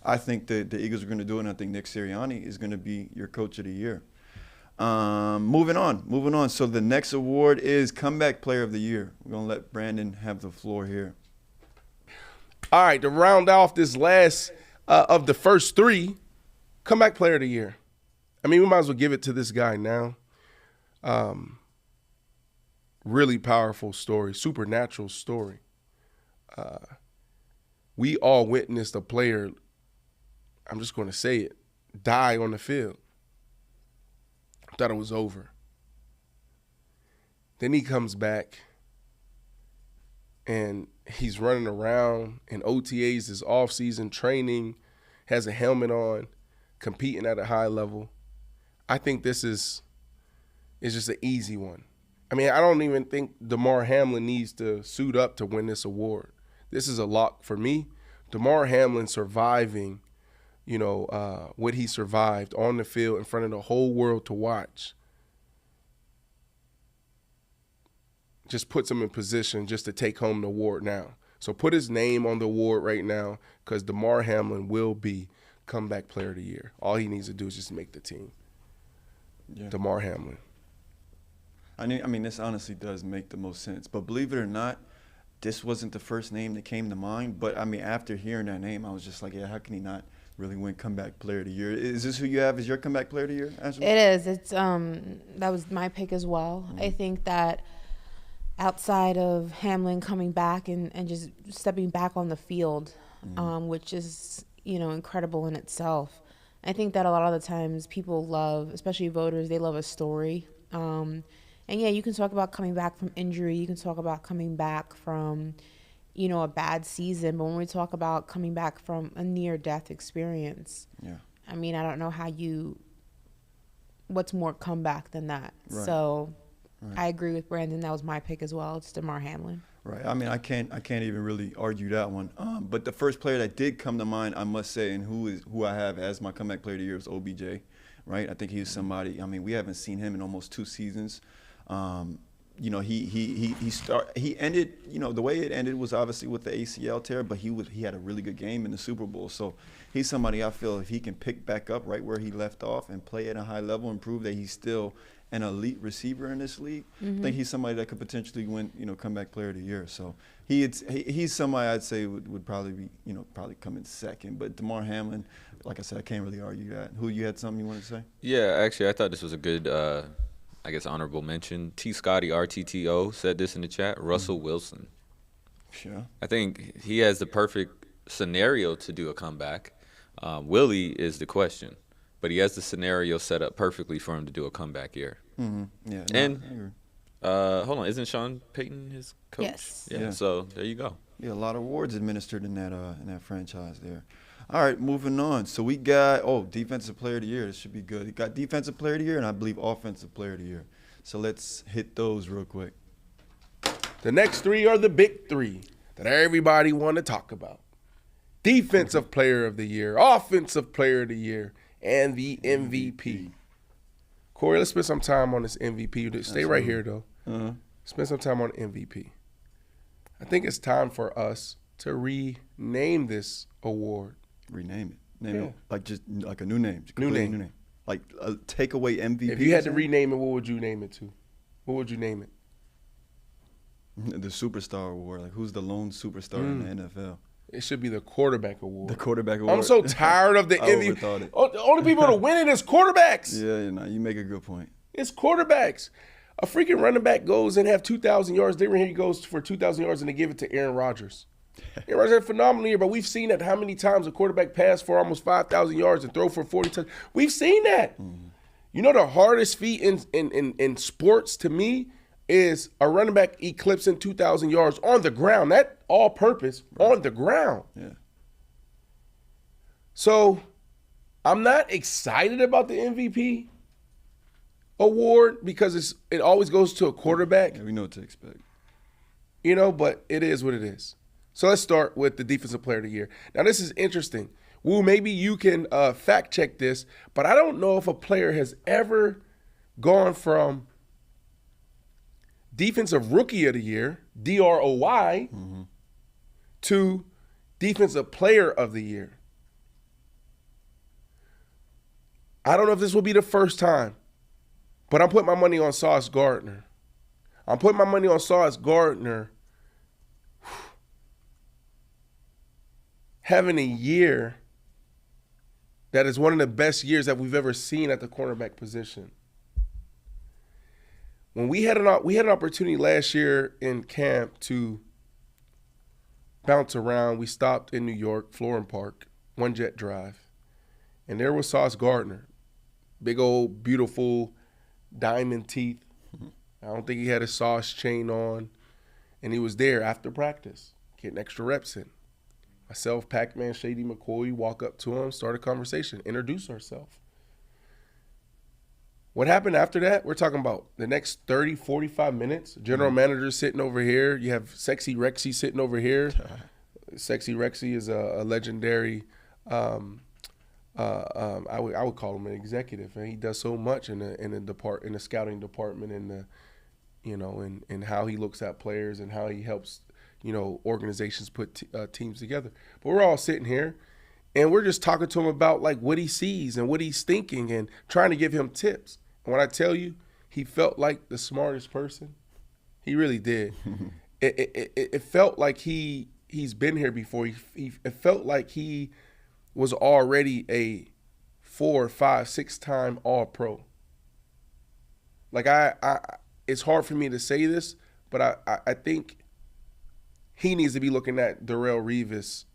I think the Eagles are going to do it, and I think Nick Sirianni is going to be your coach of the year. Moving on. So the next award is Comeback Player of the Year. We're going to let Brandon have the floor here. All right, to round off this last of the first three, Comeback Player of the Year. I mean, we might as well give it to this guy now. Really powerful story, supernatural story. We all witnessed a player, I'm just going to say it, die on the field. Thought it was over. Then he comes back and he's running around in OTAs, his offseason training, has a helmet on, competing at a high level. I think this is just an easy one. I mean, I don't even think Damar Hamlin needs to suit up to win this award. This is a lock for me. Damar Hamlin surviving, what he survived on the field in front of the whole world to watch just puts him in position just to take home the award now. So put his name on the award right now because Damar Hamlin will be Comeback Player of the Year. All he needs to do is just make the team. Yeah. Damar Hamlin. I mean, this honestly does make the most sense. But believe it or not, this wasn't the first name that came to mind. But, I mean, after hearing that name, I was just like, yeah, how can he not really win Comeback Player of the Year? Is this who you have as your Comeback Player of the Year, Angela? It is. It's that was my pick as well. Mm-hmm. I think that outside of Hamlin coming back and just stepping back on the field, which is, incredible in itself, I think that a lot of the times people love, especially voters, they love a story. And, yeah, you can talk about coming back from injury. You can talk about coming back from, a bad season. But when we talk about coming back from a near-death experience, I mean, I don't know what's more comeback than that. Right. So I agree with Brandon. That was my pick as well. It's Damar Hamlin. Right. I mean, I can't even really argue that one. But the first player that did come to mind, I must say, and who I have as my Comeback Player of the Year is OBJ. Right. I think he's somebody. I mean, we haven't seen him in almost 2 seasons. He ended. The way it ended was obviously with the ACL tear, but he had a really good game in the Super Bowl. So he's somebody I feel if he can pick back up right where he left off and play at a high level and prove that he's still an elite receiver in this league, I think he's somebody that could potentially win, Comeback Player of the Year. So he's somebody I'd say would probably be, probably come in second. But Damar Hamlin, like I said, I can't really argue that. Who, you had something you wanted to say? Yeah, actually, I thought this was a good, honorable mention. T. Scotty RTTO said this in the chat. Russell Wilson. Sure. I think he has the perfect scenario to do a comeback. Willie is the question. But he has the scenario set up perfectly for him to do a comeback year. Mm-hmm. Yeah. And hold on, isn't Sean Payton his coach? Yes. Yeah. So there you go. Yeah, a lot of awards administered in that franchise there. All right, moving on. So we got Defensive Player of the Year. This should be good. We got Defensive Player of the Year and I believe Offensive Player of the Year. So let's hit those real quick. The next 3 are the big 3 that everybody want to talk about. Defensive Player of the Year, Offensive Player of the Year, and the MVP. Corey, let's spend some time on this MVP. Stay right here, though. Uh-huh. Spend some time on MVP. I think it's time for us to rename this award. Rename it. Name it like a new name. New name. Like a takeaway MVP. If you had to rename it, what would you name it to? What would you name it? The Superstar Award. Like, who's the lone superstar in the NFL? It should be the Quarterback Award. The Quarterback Award. I'm so tired of the MVP. The only people to win it is quarterbacks. Yeah, you make a good point. It's quarterbacks. A freaking running back goes and have 2,000 yards. Then he goes for 2,000 yards and they give it to Aaron Rodgers. Aaron Rodgers had a phenomenal year, but we've seen that how many times a quarterback passed for almost 5,000 yards and throw for 40 touchdowns. We've seen that. Mm-hmm. The hardest feat in sports to me is a running back eclipsing 2,000 yards on the ground. That all-purpose on the ground. Yeah. So I'm not excited about the MVP award because it always goes to a quarterback. Yeah, we know what to expect. But it is what it is. So let's start with the Defensive Player of the Year. Now, this is interesting. Wu, maybe you can fact check this, but I don't know if a player has ever gone from Defensive Rookie of the Year, DROY, to Defensive Player of the Year. I don't know if this will be the first time, but I'm putting my money on Sauce Gardner. I'm putting my money on Sauce Gardner having a year that is one of the best years that we've ever seen at the cornerback position. When we had an opportunity last year in camp to bounce around, we stopped in New York, Florham Park, one jet drive, and there was Sauce Gardner, big old beautiful diamond teeth. I don't think he had a sauce chain on, and he was there after practice, getting extra reps in. Myself, Pac-Man, Shady McCoy, walk up to him, start a conversation, introduce ourselves. What happened after that? We're talking about the next 30, 45 minutes. General manager sitting over here. You have Sexy Rexy sitting over here. Sexy Rexy is a legendary, I would call him an executive, and he does so much in the scouting department, and how he looks at players and how he helps organizations put teams together. But we're all sitting here, and we're just talking to him about like what he sees and what he's thinking and trying to give him tips. And when I tell you, he felt like the smartest person. He really did. It felt like he's been here before. It felt like he was already a 4, 5, 6 time All-Pro. Like it's hard for me to say this, but I think he needs to be looking at Darrelle Revis,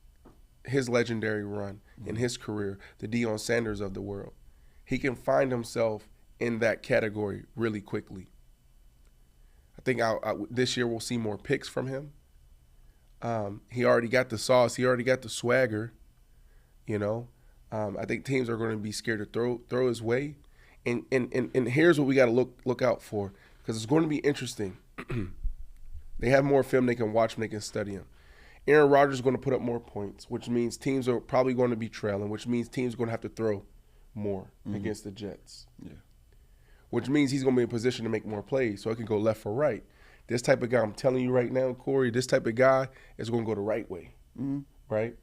his legendary run in his career, the Deion Sanders of the world. He can find himself in that category really quickly. I think this year we'll see more picks from him. He already got the sauce. He already got the swagger. I think teams are going to be scared to throw his way. And here's what we got to look out for, because it's going to be interesting. They have more film. They can watch him. They can study him. Aaron Rodgers is going to put up more points, which means teams are probably going to be trailing, which means teams are going to have to throw more against the Jets. Yeah. Which means he's going to be in position to make more plays, so it can go left or right. This type of guy, I'm telling you right now, Corey, this type of guy is going to go the right way, right?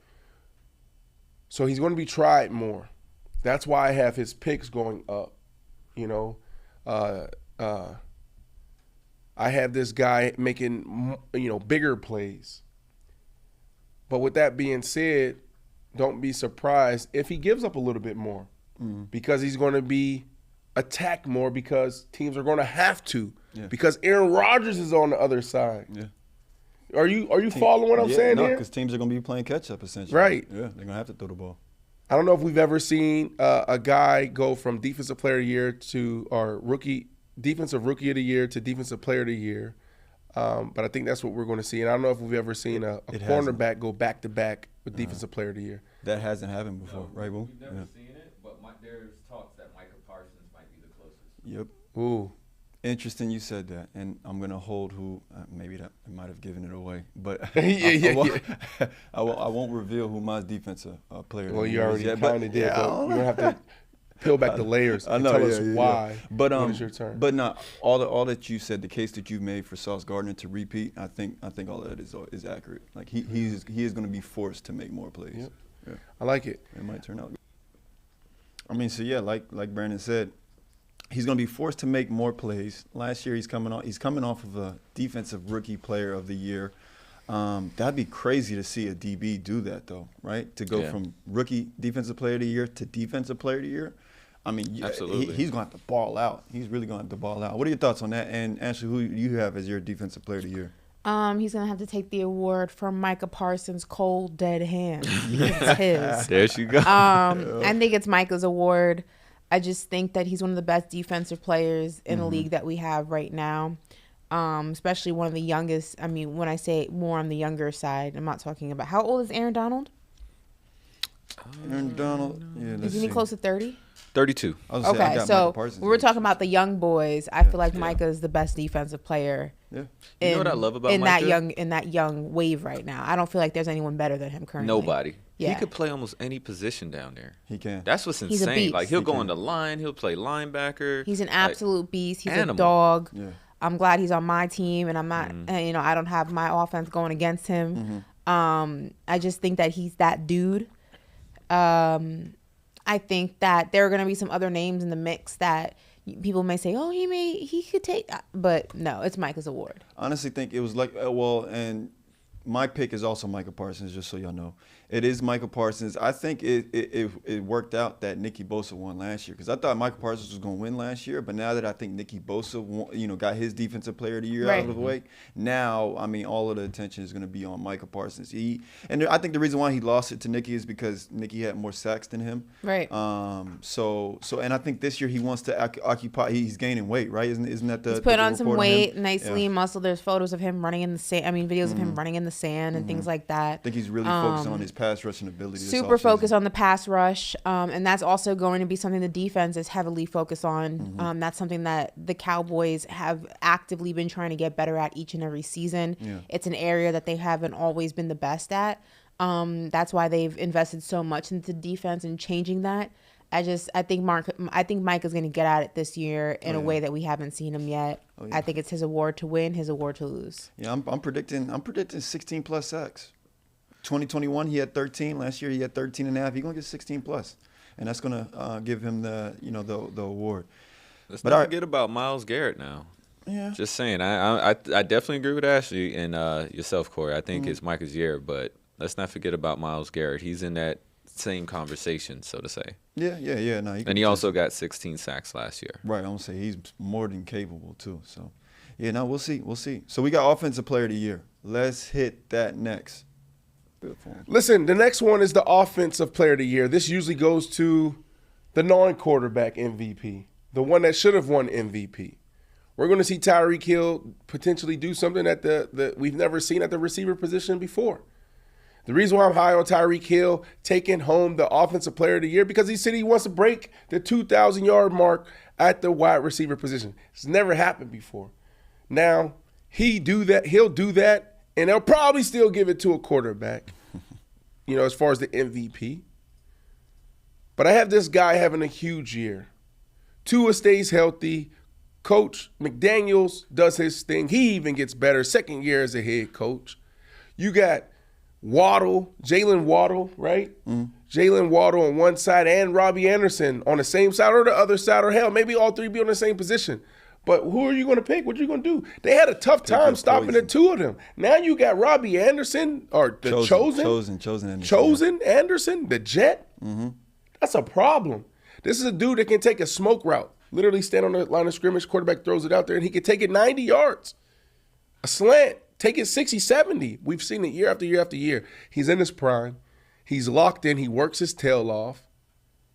So he's going to be tried more. That's why I have his picks going up, I have this guy making, bigger plays. But with that being said, don't be surprised if he gives up a little bit more, because he's going to be attacked more, because teams are going to have to, because Aaron Rodgers is on the other side. Yeah. Are you following what I'm saying here? Because teams are going to be playing catch up essentially. Right. Yeah, they're going to have to throw the ball. I don't know if we've ever seen a guy go from Defensive Player of the Year to Defensive Rookie of the Year to Defensive Player of the Year. But I think that's what we're going to see. And I don't know if we've ever seen a cornerback go back-to-back with Defensive Player of the Year. That hasn't happened before, right, Boo? We've never seen it, but there's talks that Micah Parsons might be the closest. Yep. Ooh. Interesting you said that. And I'm going to hold who maybe that might have given it away. But I won't reveal who my defensive player is. Well, you already kind of did, but you're going to have to peel back the layers and tell us why. But when it's your turn. But no, all that you said, the case that you made for Sauce Gardner to repeat, I think all of that is accurate. Like he is going to be forced to make more plays. Yep. Yeah. I like it. It might turn out good. I mean, so yeah, like Brandon said, he's going to be forced to make more plays. Last year he's coming off of a Defensive Rookie Player of the Year. That'd be crazy to see a DB do that, though, right? To go from Rookie Defensive Player of the Year to Defensive Player of the Year. I mean, absolutely. He's going to have to ball out. He's really going to have to ball out. What are your thoughts on that? And Ashley, who do you have as your Defensive Player of the Year? He's going to have to take the award from Micah Parsons' cold, dead hand. It's his. There she goes. I think it's Micah's award. I just think that he's one of the best defensive players in the league that we have right now. Especially one of the youngest. I mean, when I say more on the younger side, I'm not talking about. How old is Aaron Donald? Aaron Donald. Yeah, isn't he close to 30? 32. Okay, so we're talking about the young boys. I feel like Micah is the best defensive player. Yeah. You know what I love about Micah? In that young wave right now. I don't feel like there's anyone better than him currently. Nobody. Yeah. He could play almost any position down there. He can. That's what's He's a insane. beast. Like he'll go on the line. He'll play linebacker. He's an absolute beast. He's animal. a dog. Yeah. I'm glad he's on my team, and I'm not. I don't have my offense going against him. I just think that he's that dude. I think that there are going to be some other names in the mix that people may say, oh, he could take, but no, it's Micah's award. I honestly think it was like, and my pick is also Micah Parsons, just so y'all know. It is Micah Parsons. I think it worked out that Nicky Bosa won last year, because I thought Micah Parsons was going to win last year, but now that I think Nicky Bosa got his Defensive Player of the Year out of the way, now, I mean, all of the attention is going to be on Micah Parsons. And I think the reason why he lost it to Nicky is because Nicky had more sacks than him. Right. And I think this year he wants to occupy. He's gaining weight, right? Isn't that the? He's put on some weight, nice lean muscle. There's photos of him running in the sand. I mean, videos of him running in the sand and things like that. I think he's really focused on his pass rushing ability. Super focused on the pass rush, and that's also going to be something the defense is heavily focused on. That's something that the Cowboys have actively been trying to get better at each and every season. Yeah. It's an area that they haven't always been the best at. That's why they've invested so much into defense and changing that. I think Mike is going to get at it this year in a way that we haven't seen him yet. I think it's his award to win, his award to lose. Yeah, I'm predicting 16 plus sacks. 2021 he had 13. Last year he had 13 and a half. He's gonna get 16 plus, and that's gonna give him the award. Let's not forget about Myles Garrett now. Yeah, just saying. I definitely agree with Ashley and yourself, Corey. I think it's Micah's year, but let's not forget about Myles Garrett. He's in that same conversation, so to say. Yeah. No, and he also got 16 sacks last year. Right. I'm gonna say he's more than capable too. So, yeah. No, we'll see. So we got Offensive Player of the Year. Let's hit that next. Listen, the next one is the Offensive Player of the Year. This usually goes to the non-quarterback MVP, the one that should have won MVP. We're going to see Tyreek Hill potentially do something that we've never seen at the receiver position before. The reason why I'm high on Tyreek Hill taking home the Offensive Player of the Year, because he said he wants to break the 2,000-yard mark at the wide receiver position. It's never happened before. Now, he'll do that. And they'll probably still give it to a quarterback, as far as the MVP. But I have this guy having a huge year. Tua stays healthy. Coach McDaniels does his thing. He even gets better. Second year as a head coach. You got Jalen Waddle, right? Jalen Waddle on one side and Robbie Anderson on the same side or the other side, or hell, maybe all three be on the same position. But who are you going to pick? What are you going to do? They had a tough time stopping the two of them. Now you got Robbie Anderson, or the Chosen Anderson, the Jet. That's a problem. This is a dude that can take a smoke route, literally stand on the line of scrimmage, quarterback throws it out there, and he can take it 90 yards. A slant, take it 60, 70. We've seen it year after year after year. He's in his prime. He's locked in. He works his tail off.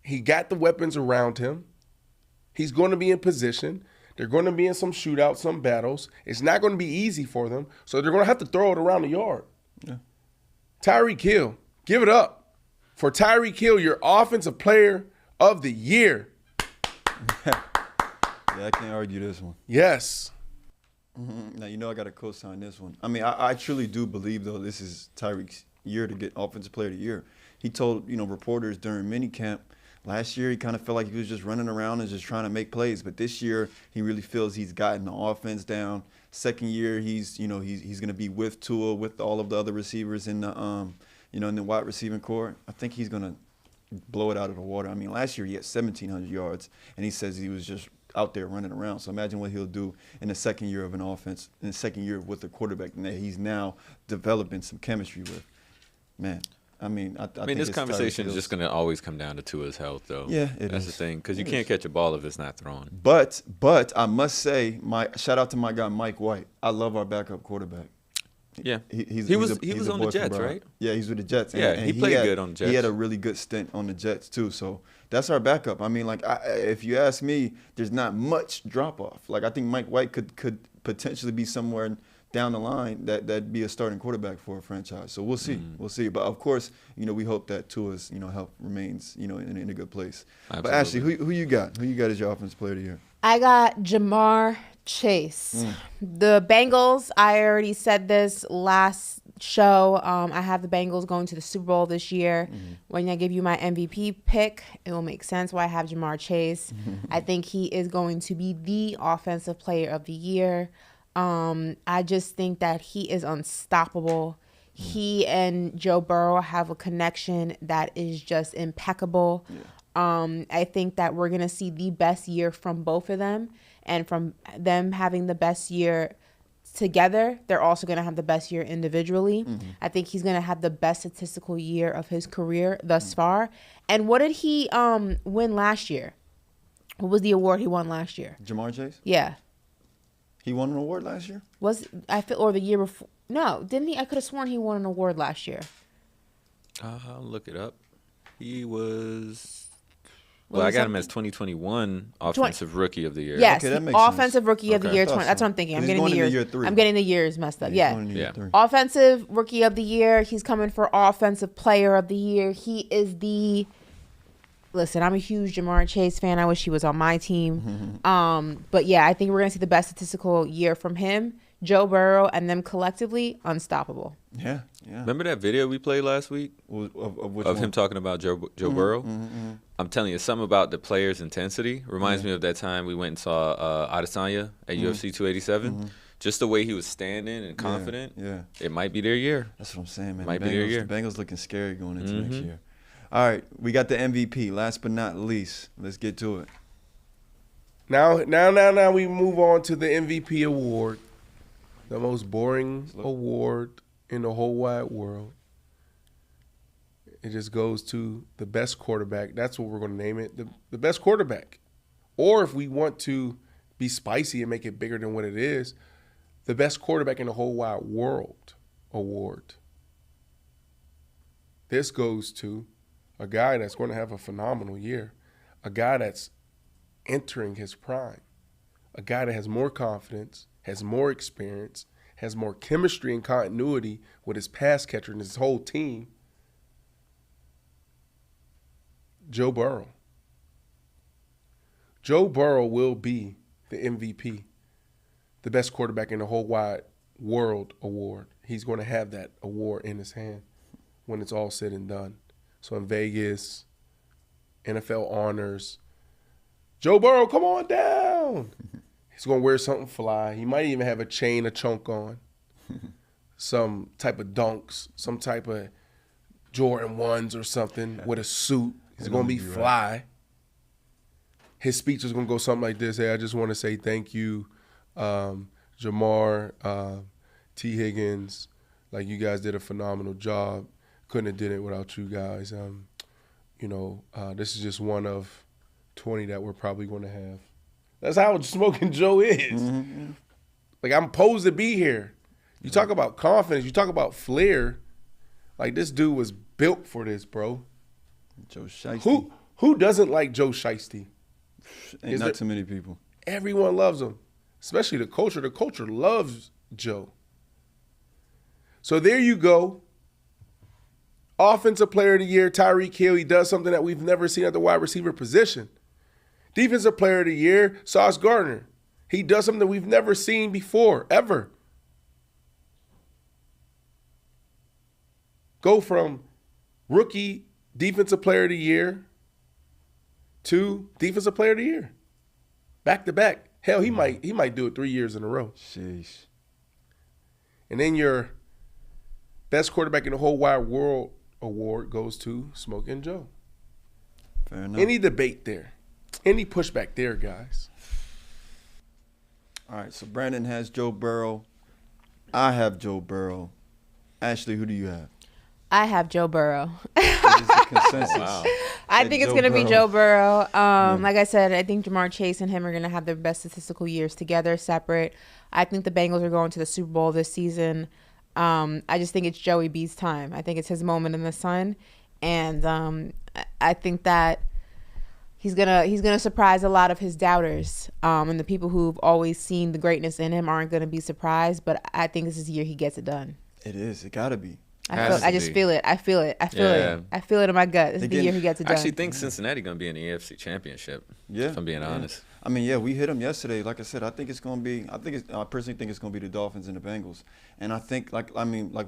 He got the weapons around him. He's going to be in position. They're going to be in some shootouts, some battles. It's not going to be easy for them, so they're going to have to throw it around the yard. Yeah. Tyreek Hill, give it up for Tyreek Hill, your Offensive Player of the Year. Yeah, I can't argue this one. Yes. Now, I got to co-sign this one. I mean, I truly do believe, though, this is Tyreek's year to get Offensive Player of the Year. He told, reporters during minicamp, last year, he kind of felt like he was just running around and just trying to make plays. But this year, he really feels he's gotten the offense down. Second year, he's going to be with Tua, with all of the other receivers in the in the wide receiving core. I think he's going to blow it out of the water. I mean, last year he had 1,700 yards, and he says he was just out there running around. So imagine what he'll do in the second year of an offense, in the second year with the quarterback that he's now developing some chemistry with. Man. I mean, I think this conversation is just going to always come down to Tua's health, though. Yeah, That's the thing, because you can't catch a ball if it's not thrown. But I must say, shout out to my guy Mike White. I love our backup quarterback. Yeah, he was on the Jets, right? Yeah, he's with the Jets. Yeah, and he played good on the Jets. He had a really good stint on the Jets too. So that's our backup. I mean, if you ask me, there's not much drop off. I think Mike White could potentially be somewhere down the line that'd be a starting quarterback for a franchise. So we'll see. We'll see. But of course, we hope that Tua's health remains in a good place. Absolutely. But Ashley, who you got? Who you got as your Offensive Player of the Year? I got Jamar Chase. The Bengals, I already said this last show. I have the Bengals going to the Super Bowl this year. When I give you my MVP pick, it will make sense why I have Jamar Chase. I think he is going to be the Offensive Player of the Year. I just think that he is unstoppable. He and Joe Burrow have a connection that is just impeccable. I think that we're going to see the best year from both of them, and from them having the best year together, they're also going to have the best year individually. I think he's going to have the best statistical year of his career thus far. And what did he win last year? What was the award he won last year? Jamar Chase? Yeah. He won an award last year? Or the year before? No, didn't he? I could have sworn he won an award last year. I'll look it up. He was... Well, I got him as 2021 Offensive Rookie of the Year. Yes, okay, that makes Offensive sense. Rookie of the Year. That's what I'm thinking. I'm getting the years. I'm getting the years messed up. Yeah. Offensive Rookie of the Year. He's coming for Offensive Player of the Year. He is the... Listen, I'm a huge Jamar Chase fan. I wish he was on my team. But yeah, I think we're going to see the best statistical year from him, Joe Burrow, and them collectively unstoppable. Yeah. Remember that video we played last week of him talking about Joe Burrow? I'm telling you, something about the player's intensity reminds me of that time we went and saw Adesanya at UFC 287. Just the way he was standing and confident. Yeah. It might be their year. That's what I'm saying, man. Might be their year. The Bengals looking scary going into next year. All right, we got the MVP. Last but not least, let's get to it. Now we move on to the MVP award, the most boring award in the whole wide world. It just goes to the best quarterback. That's what we're going to name it, the best quarterback. Or if we want to be spicy and make it bigger than what it is, the best quarterback in the whole wide world award. This goes to a guy that's going to have a phenomenal year, a guy that's entering his prime, a guy that has more confidence, has more experience, has more chemistry and continuity with his pass catcher and his whole team. Joe Burrow. Joe Burrow will be the MVP, the best quarterback in the whole wide world award. He's going to have that award in his hand when it's all said and done. So in Vegas, NFL honors, Joe Burrow, come on down. He's going to wear something fly. He might even have a chain, a chunk on, some type of dunks, some type of Jordan 1s or something with a suit. He's going to be fly. Right. His speech is going to go something like this. Hey, I just want to say thank you, Jamar, T. Higgins. Like, you guys did a phenomenal job. Couldn't have did it without you guys. This is just one of 20 that we're probably going to have. That's how Smoking Joe is. Like, I'm supposed to be here. You talk about confidence. You talk about flair. Like, this dude was built for this, bro. Joe Shiesty. Who doesn't like Joe Shiesty? Ain't not too many people. Everyone loves him, especially the culture. The culture loves Joe. So there you go. Offensive Player of the Year, Tyreek Hill. He does something that we've never seen at the wide receiver position. Defensive Player of the Year, Sauce Gardner. He does something that we've never seen before, ever. Go from rookie Defensive Player of the Year to Defensive Player of the Year. Back to back. Hell, he might do it 3 years in a row. Sheesh. And then your best quarterback in the whole wide world award goes to Smoking Joe. Fair enough. Any debate there? Any pushback there, guys? All right, so Brandon has Joe Burrow. I have Joe Burrow. Ashley, who do you have? I have Joe Burrow. What is the consensus? Wow. I think it's going to be Joe Burrow. Like I said, I think Jamar Chase and him are going to have their best statistical years together, separate. I think the Bengals are going to the Super Bowl this season. I just think it's Joey B's time. I think it's his moment in the sun. And I think that he's gonna surprise a lot of his doubters. And the people who've always seen the greatness in him aren't going to be surprised. But I think this is the year he gets it done. It is. It got to be. I just feel it. I feel it. I feel it in my gut. This is the year he gets it done. I actually think Cincinnati going to be in the AFC Championship. Yeah. If I'm being honest. I mean, yeah, we hit them yesterday. Like I said, I personally think it's going to be the Dolphins and the Bengals. And I think, like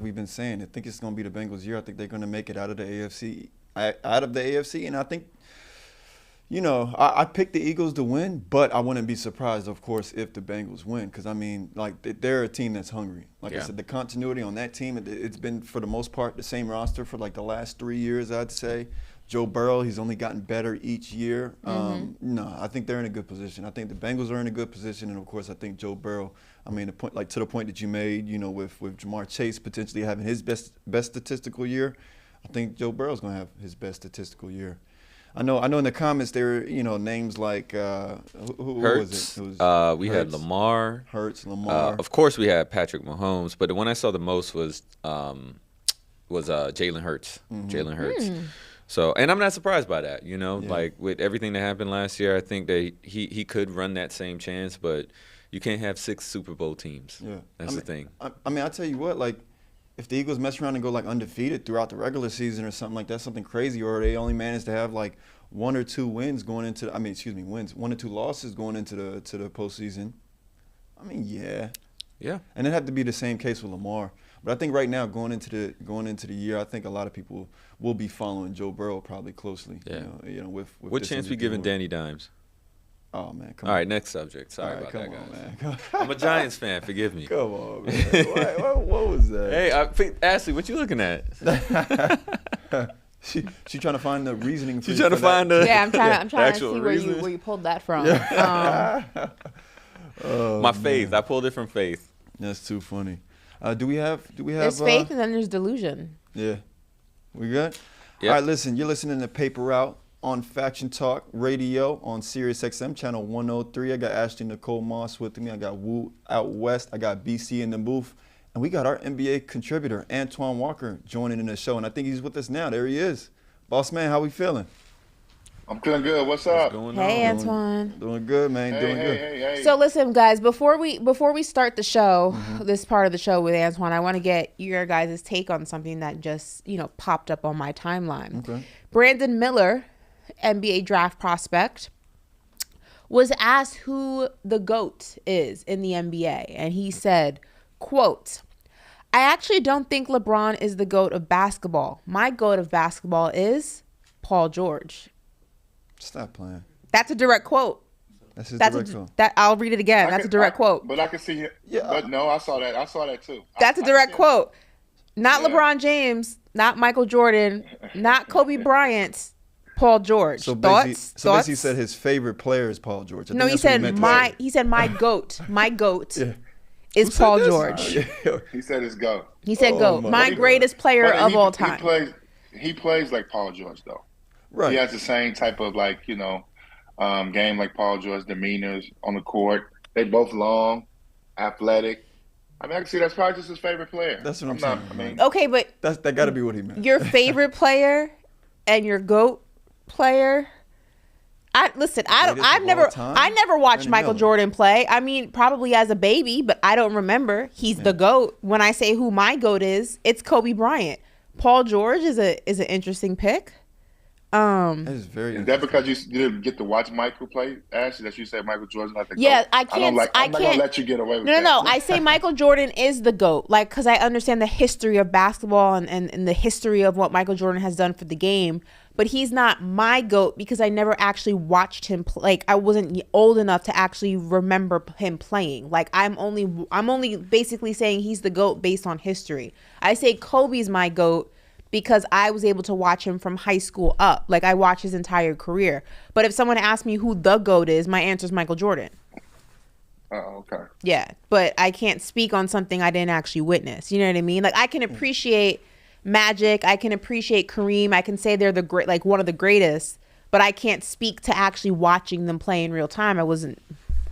we've been saying, I think it's going to be the Bengals' year. I think they're going to make it out of the AFC. And I think, I picked the Eagles to win, but I wouldn't be surprised, of course, if the Bengals win. Because, I mean, they're a team that's hungry. I said, the continuity on that team, it's been, for the most part, the same roster for, the last 3 years, I'd say. Joe Burrow, he's only gotten better each year. No, I think they're in a good position. I think the Bengals are in a good position, and of course, I think Joe Burrow. I mean, to the point that you made, with Jamar Chase potentially having his best statistical year, I think Joe Burrow's going to have his best statistical year. I know. In the comments there were, names like who was it? It was we had Lamar. Lamar. Of course, we had Patrick Mahomes, but the one I saw the most was Jalen Hurts. Jalen Hurts. So, and I'm not surprised by that. Like with everything that happened last year, I think that he could run that same chance, but you can't have 6 Super Bowl teams. Yeah, that's the thing. I mean, I tell you what, like, if the Eagles mess around and go like undefeated throughout the regular season or something like that, something crazy, or they only manage to have like 1 or 2 wins going into, wins, 1 or 2 losses going into the postseason. I mean, yeah, and it had to be the same case with Lamar. But I think right now, going into the year, I think a lot of people will be following Joe Burrow probably closely. Yeah. With what chance we giving Danny Dimes? Oh man, come on. All right, next subject. Sorry about that, guys. Man. I'm a Giants fan. Forgive me. Come on, man. What was that? Hey, Ashley, what you looking at? She trying to find the reasoning. She's trying to find the I'm trying to see where you pulled that from. My faith. I pulled it from faith. That's too funny. Do we have? There's faith and then there's delusion. Yeah. We good? Yep. All right, listen. You're listening to Paper Route on Faction Talk Radio on Sirius XM channel 103. I got Ashley Nicole Moss with me. I got Woo out west. I got BC in the booth. And we got our NBA contributor, Antoine Walker, joining in the show. And I think he's with us now. There he is. Boss man, how we feeling? I'm feeling good. What's up? Hey, Antoine. Doing good, man. Doing good. Hey. So listen, guys, before we start the show, this part of the show with Antoine, I want to get your guys' take on something that just, popped up on my timeline. Okay. Brandon Miller, NBA draft prospect, was asked who the GOAT is in the NBA. And he said, quote, "I actually don't think LeBron is the GOAT of basketball. My GOAT of basketball is Paul George." Stop playing. That's a direct quote. That's his direct quote. I'll read it again. That's a direct quote. But I can see it. Yeah. But no, I saw that. I saw that too. That's a direct quote. Not LeBron James, not Michael Jordan, not Kobe Bryant, Paul George. So Thoughts? basically he said his favorite player is Paul George. No, he said my GOAT. My GOAT is Paul George. He said his GOAT. He said GOAT. My greatest player of all time. He plays like Paul George though. Right. He has the same type of game like Paul George, demeanors on the court. They both long, athletic. I mean, I can see that's probably just his favorite player. That's what I'm saying. Okay, but that got to be what he meant. Your favorite player and your GOAT player. I've never watched Michael Jordan play. I mean, probably as a baby, but I don't remember. He's the GOAT. When I say who my GOAT is, it's Kobe Bryant. Paul George is an interesting pick. That is very. Is that because you didn't get to watch Michael play, Ashley? That you said Michael Jordan's not the GOAT? Yeah, I can't. I'm not gonna let you get away with that. No. I say Michael Jordan is the GOAT, because I understand the history of basketball and the history of what Michael Jordan has done for the game. But he's not my GOAT because I never actually watched him play. Like, I wasn't old enough to actually remember him playing. Like, I'm only basically saying he's the GOAT based on history. I say Kobe's my GOAT because I was able to watch him from high school up. Like, I watched his entire career. But if someone asked me who the GOAT is, my answer is Michael Jordan. Oh, okay. Yeah, but I can't speak on something I didn't actually witness. You know what I mean? Like, I can appreciate Magic. I can appreciate Kareem. I can say they're one of the greatest, but I can't speak to actually watching them play in real time. I wasn't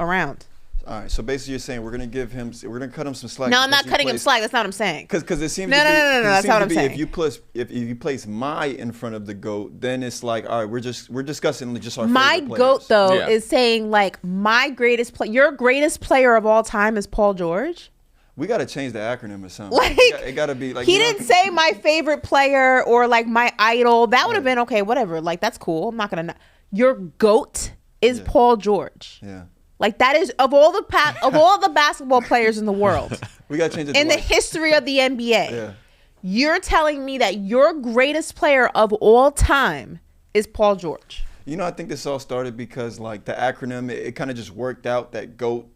around. All right, so basically you're saying we're gonna cut him some slack. No, I'm not cutting him slack. That's not what I'm saying. Because it seems no. That's not what I'm saying. If you place my in front of the GOAT, then it's like, all right, we're discussing just our my favorite GOAT players. though is saying like my greatest player. Your greatest player of all time is Paul George. We got to change the acronym or something. Like, it got to be like. He didn't say my favorite player or like my idol. That would have been okay. Whatever. Like, that's cool. I'm not gonna. Your GOAT is Paul George. Yeah. Like, that is of all the basketball players in the world. We got to change it in the history of the NBA. Yeah. You're telling me that your greatest player of all time is Paul George. I think this all started because like the acronym, it kind of just worked out that GOAT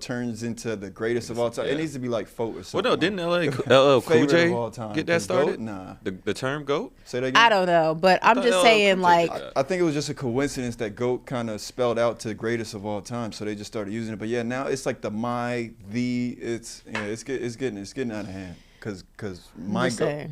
turns into the greatest of all time. It needs to be like FOAT or something. Well, no, didn't LL Cool J get that started? GOAT? Nah. The term GOAT? Say that again? I don't know, but I'm just saying, like, I think it was just a coincidence that GOAT kind of spelled out to the greatest of all time, so they just started using it. But yeah, now it's like it's getting out of hand because my GOAT.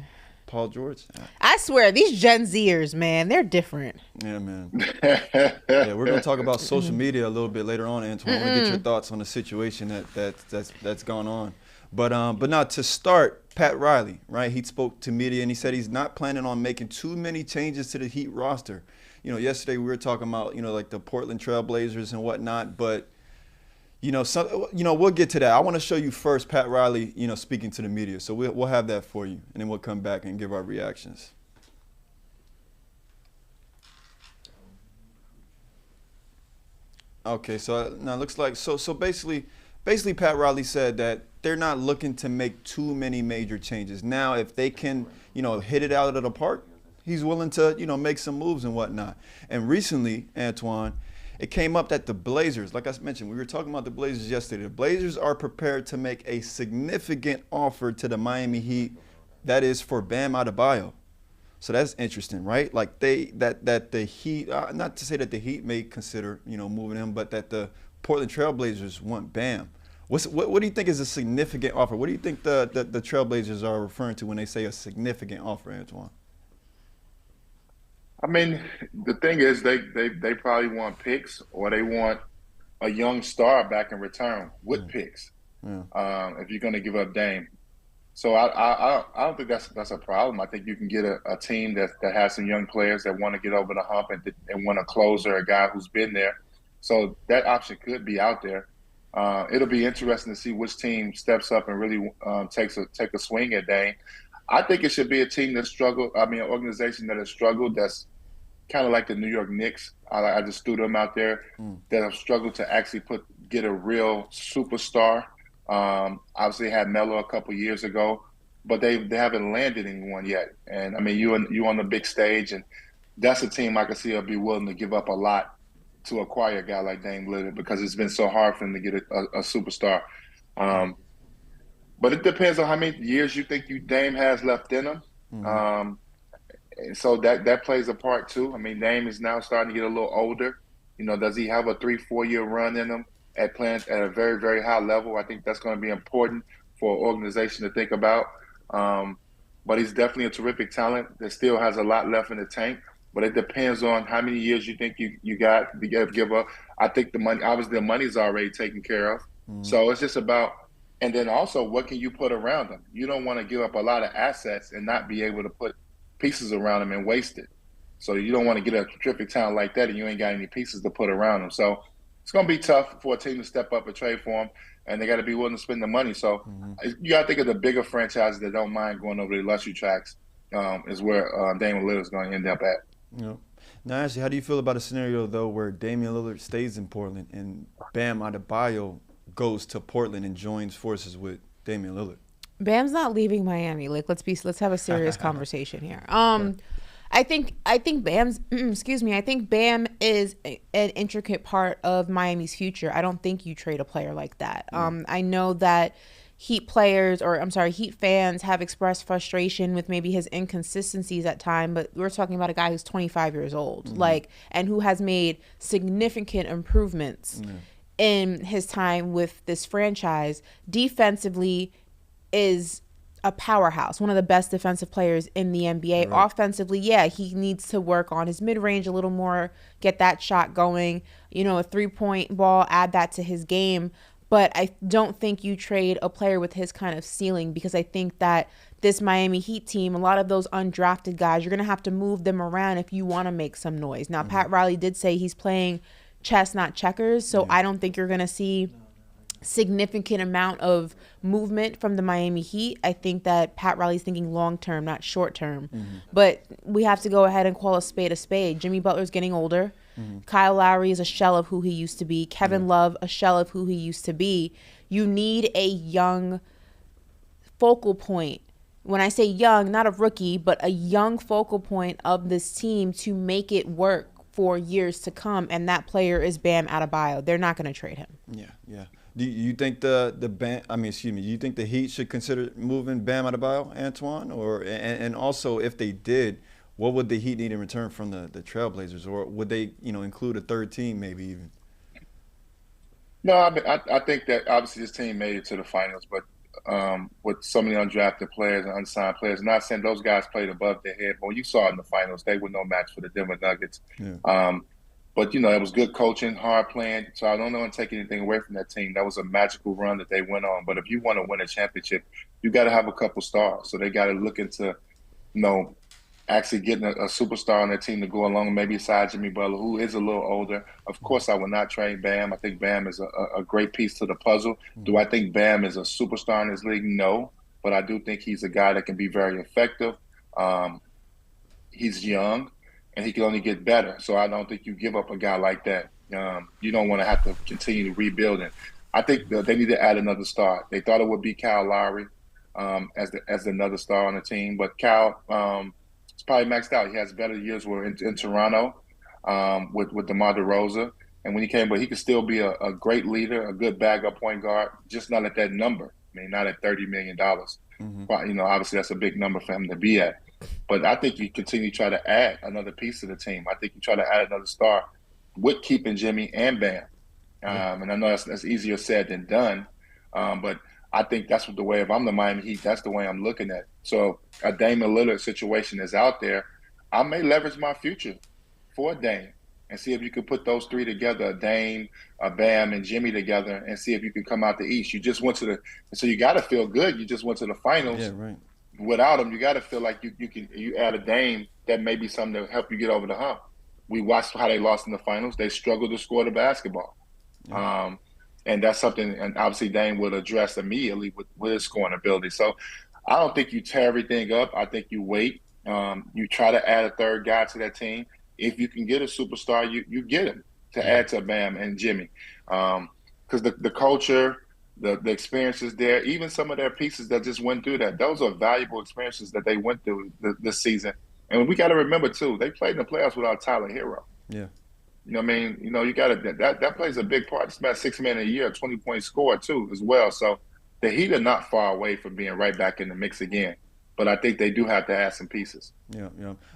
Paul George. I swear, these Gen Zers, man, they're different. Yeah, man. Yeah, we're gonna talk about social media a little bit later on, Antoine. I want to get your thoughts on the situation that's gone on. But now to start, Pat Riley, right? He spoke to media and he said he's not planning on making too many changes to the Heat roster. Yesterday we were talking about like the Portland Trail Blazers and whatnot, but. We'll get to that. I want to show you first Pat Riley, speaking to the media. So we'll have that for you, and then we'll come back and give our reactions. Okay, so now it looks like so basically Pat Riley said that they're not looking to make too many major changes. Now, if they can, hit it out of the park, he's willing to, make some moves and whatnot. And recently, Antoine, it came up that the Blazers, like I mentioned, we were talking about the Blazers yesterday. The Blazers are prepared to make a significant offer to the Miami Heat, that is for Bam Adebayo. So that's interesting, right? Like that the Heat, not to say that the Heat may consider, moving him, but that the Portland Trail Blazers want Bam. What do you think is a significant offer? What do you think the Trail Blazers are referring to when they say a significant offer, Antoine? I mean, the thing is, they probably want picks, or they want a young star back in return with picks. Yeah. If you're going to give up Dame, so I don't think that's a problem. I think you can get a team that has some young players that want to get over the hump and want a closer, a guy who's been there. So that option could be out there. It'll be interesting to see which team steps up and really take a swing at Dame. I think it should be a team that struggled. I mean, an organization that has struggled. That's kind of like the New York Knicks. I just threw them out there that have struggled to actually get a real superstar. Obviously had Melo a couple years ago, but they haven't landed anyone yet. And I mean, you on the big stage, and that's a team I can see will be willing to give up a lot to acquire a guy like Dame Lillard, because it's been so hard for him to get a superstar. But it depends on how many years you think Dame has left in him. And so that plays a part too. I mean, Dame is now starting to get a little older. Does he have a 3-4 year run in him at playing at a very, very high level? I think that's going to be important for an organization to think about. But he's definitely a terrific talent that still has a lot left in the tank. But it depends on how many years you think you got to give up. I think the money's already taken care of. So it's just about, and then also what can you put around him? You don't want to give up a lot of assets and not be able to put pieces around him and waste it. So you don't want to get a terrific talent like that and you ain't got any pieces to put around him. So it's going to be tough for a team to step up and trade for him, and they got to be willing to spend the money. So you got to think of the bigger franchises that don't mind going over the luxury tracks is where Damian Lillard is going to end up at. Yeah. Now, Ashley, how do you feel about a scenario, though, where Damian Lillard stays in Portland and Bam Adebayo goes to Portland and joins forces with Damian Lillard? Bam's not leaving Miami. Like, let's have a serious conversation here. I think Bam's I think Bam is an intricate part of Miami's future. I don't think you trade a player like that. I know that Heat fans have expressed frustration with maybe his inconsistencies at time, but we're talking about a guy who's 25 years old, and who has made significant improvements in his time with this franchise. Defensively is a powerhouse, one of the best defensive players in the NBA. Right. Offensively, he needs to work on his mid-range a little more, get that shot going, a three-point ball, add that to his game. But I don't think you trade a player with his kind of ceiling, because I think that this Miami Heat team, a lot of those undrafted guys, you're going to have to move them around if you want to make some noise. Now, Pat Riley did say he's playing chess, not checkers, so I don't think you're going to see significant amount of movement from the Miami Heat. I think that Pat Riley's thinking long-term, not short-term. But we have to go ahead and call a spade a spade. Jimmy Butler's getting older. Kyle Lowry is a shell of who he used to be. Kevin Love, a shell of who he used to be. You need a young focal point. When I say young, not a rookie, but a young focal point of this team to make it work for years to come. And that player is Bam Adebayo. They're not going to trade him. Yeah. Do you think you think the Heat should consider moving Bam Adebayo, Antoine, and also if they did, what would the Heat need in return from the Trailblazers, or would they include a third team maybe even? No, I think that obviously this team made it to the finals, but with so many undrafted players and unsigned players, not saying those guys played above their head, but when you saw it in the finals, they were no match for the Denver Nuggets. Yeah. But, it was good coaching, hard playing, so I don't want to take anything away from that team. That was a magical run that they went on. But if you want to win a championship, you got to have a couple stars. So they got to look into, actually getting a superstar on their team to go along, maybe aside Jimmy Butler, who is a little older. Of course, I would not trade Bam. I think Bam is a great piece to the puzzle. Do I think Bam is a superstar in this league? No. But I do think he's a guy that can be very effective. He's young, and he can only get better. So I don't think you give up a guy like that. You don't want to have to continue to rebuild it. I think they need to add another star. They thought it would be Kyle Lowry as another star on the team, but Kyle it's probably maxed out. He has better years in Toronto with DeMar DeRozan, and when he came, but he could still be a great leader, a good backup point guard, just not at that number. I mean, not at $30 million. Mm-hmm. But, obviously that's a big number for him to be at. But I think you continue to try to add another piece to the team. I think you try to add another star with keeping Jimmy and Bam. And I know that's easier said than done, but I think that's the way, if I'm the Miami Heat, that's the way I'm looking at it. So a Damian Lillard situation is out there. I may leverage my future for a Dame and see if you can put those three together, a Dame, a Bam, and Jimmy together, and see if you can come out the East. You just went to so you got to feel good. You just went to the finals. Yeah, right. Without them, you got to feel like you add a Dame, that may be something to help you get over the hump. We watched how they lost in the finals. They struggled to score the basketball. Yeah. And that's something, and obviously Dame will address immediately with his scoring ability. So I don't think you tear everything up. I think you wait. You try to add a third guy to that team. If you can get a superstar, you get him to add to Bam and Jimmy. Because the culture, the experiences there, even some of their pieces that just went through that, those are valuable experiences that they went through this season. And we got to remember, too, they played in the playoffs without Tyler Hero. Yeah. You know what I mean? You got to that plays a big part. It's about 6 men a year, 20-point score too, as well. So the Heat are not far away from being right back in the mix again. But I think they do have to add some pieces. Yeah.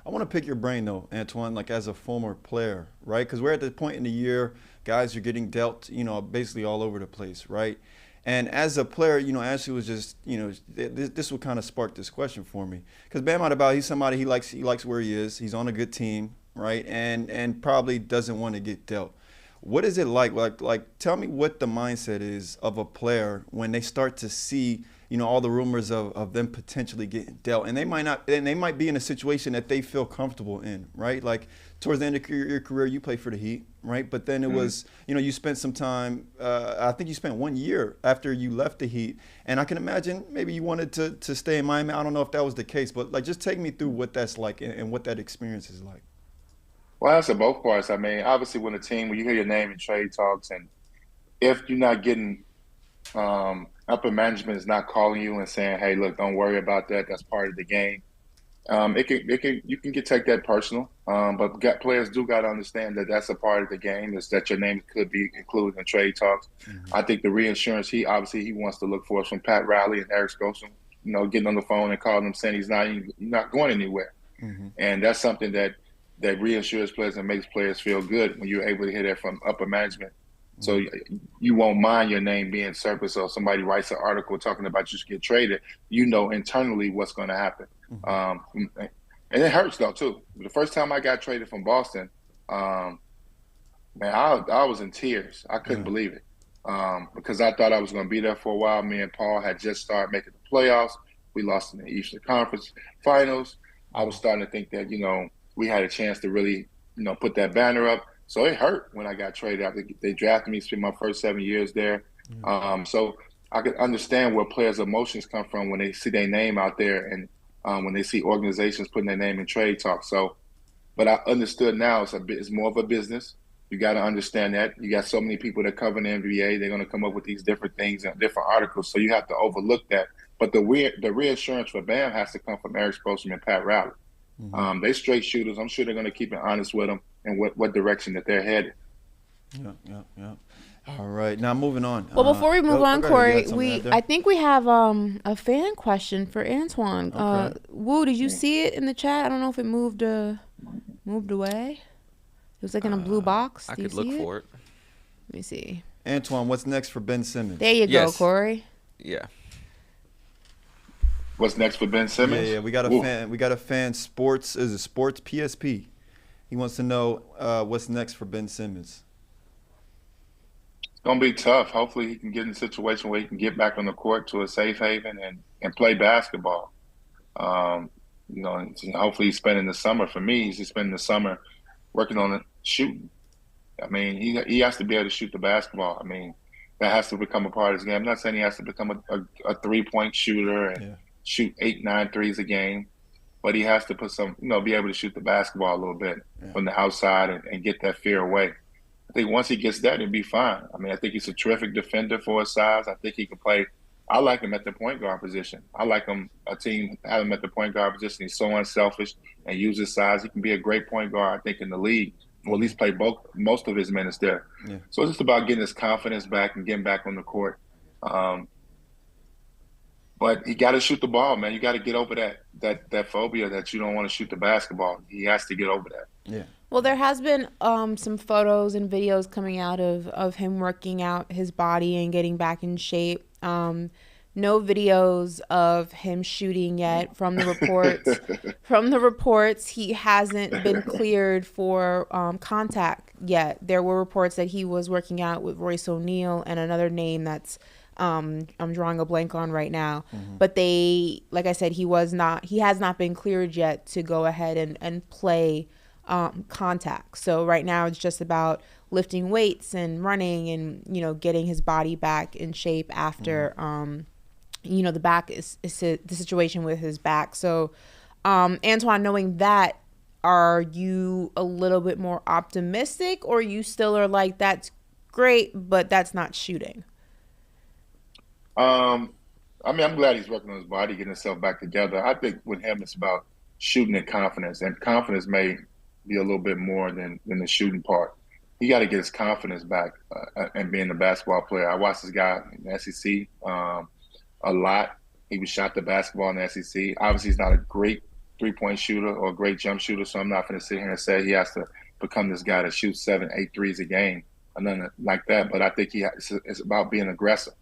I want to pick your brain though, Antoine, like as a former player, right? Because we're at the point in the year, guys are getting dealt, basically all over the place, right? And as a player, Ashley was just, this would kind of spark this question for me. Because Bam Adebayo, he's somebody he likes where he is. He's on a good team. Right, and probably doesn't want to get dealt. What is it like? Like, tell me what the mindset is of a player when they start to see, all the rumors of them potentially getting dealt, and they might be in a situation that they feel comfortable in, right? Like towards the end of your career, you played for the Heat, right? But then it was, you spent some time. I think you spent 1 year after you left the Heat, and I can imagine maybe you wanted to stay in Miami. I don't know if that was the case, but just take me through what that's like and what that experience is like. Well, that's at both parts. I mean, obviously, when you hear your name in trade talks, and if you're not getting upper management is not calling you and saying, "Hey, look, don't worry about that. That's part of the game." You can take that personal. But players do got to understand that that's a part of the game. Is that your name could be included in trade talks. Mm-hmm. I think the reinsurance he wants to look for is from Pat Riley and Eric Spoelstra. Getting on the phone and calling him saying he's not going anywhere, and that's something that reassures players and makes players feel good when you're able to hear that from upper management. So you won't mind your name being surfaced, or somebody writes an article talking about you should get traded. Internally what's going to happen. And it hurts, though, too. The first time I got traded from Boston, man, I was in tears. I couldn't believe it because I thought I was going to be there for a while. Me and Paul had just started making the playoffs. We lost in the Eastern Conference Finals. I was starting to think that, we had a chance to really, put that banner up. So it hurt when I got traded after they drafted me, spent my first 7 years there. So I could understand where players' emotions come from when they see their name out there and when they see organizations putting their name in trade talk. So, but I understood now it's more of a business. You got to understand that. You got so many people that cover the NBA. They're going to come up with these different things and different articles. So you have to overlook that. But the reassurance for Bam has to come from Eric Spoelstra and Pat Riley. They straight shooters. I'm sure they're going to keep it honest with them and what direction that they're headed. Yeah. All right, now moving on. Well, before we move on, Corey, I think we have a fan question for Antoine. Okay. Woo, did you see it in the chat? I don't know if it moved away. It was like in a blue box. I could look for it. Let me see. Antoine, what's next for Ben Simmons? There you go, Corey. Yeah. What's next for Ben Simmons? Yeah, we got a fan. We got a fan. Sports PSP. He wants to know what's next for Ben Simmons. It's gonna be tough. Hopefully, he can get in a situation where he can get back on the court to a safe haven and play basketball. Hopefully, he's spending the summer. For me, he's spending the summer working on shooting. I mean, he has to be able to shoot the basketball. I mean, that has to become a part of his game. I'm not saying he has to become a 3-point shooter and shoot 8-9 threes a game, but he has to put some, be able to shoot the basketball a little bit from the outside and get that fear away. I think once he gets that, he'll be fine. I mean, I think he's a terrific defender for his size. I think he can play. I like him at the point guard position. I like him, a team have him at the point guard position. He's so unselfish and use his size. He can be a great point guard, I think, in the league, or at least play most of his minutes there. Yeah. So it's just about getting his confidence back and getting back on the court. But he got to shoot the ball, man. You got to get over that phobia that you don't want to shoot the basketball. He has to get over that. Yeah. Well, there has been some photos and videos coming out of him working out his body and getting back in shape. No videos of him shooting yet from the reports. From the reports, he hasn't been cleared for contact yet. There were reports that he was working out with Royce O'Neal and another name that's I'm drawing a blank on right now. Mm-hmm. But they, like I said, he has not been cleared yet to go ahead and play contact. So right now it's just about lifting weights and running and, getting his body back in shape after, the back is the situation with his back. So, Antoine, knowing that, are you a little bit more optimistic, or you still are like, that's great, but that's not shooting? I'm glad he's working on his body, getting himself back together. I think with him, it's about shooting and confidence confidence may be a little bit more than the shooting part. He got to get his confidence back and being a basketball player. I watched this guy in the SEC a lot. He was shot the basketball in the SEC. Obviously, he's not a great three-point shooter or a great jump shooter, so I'm not going to sit here and say he has to become this guy that shoots 7-8 threes a game or nothing like that. But I think it's about being aggressive.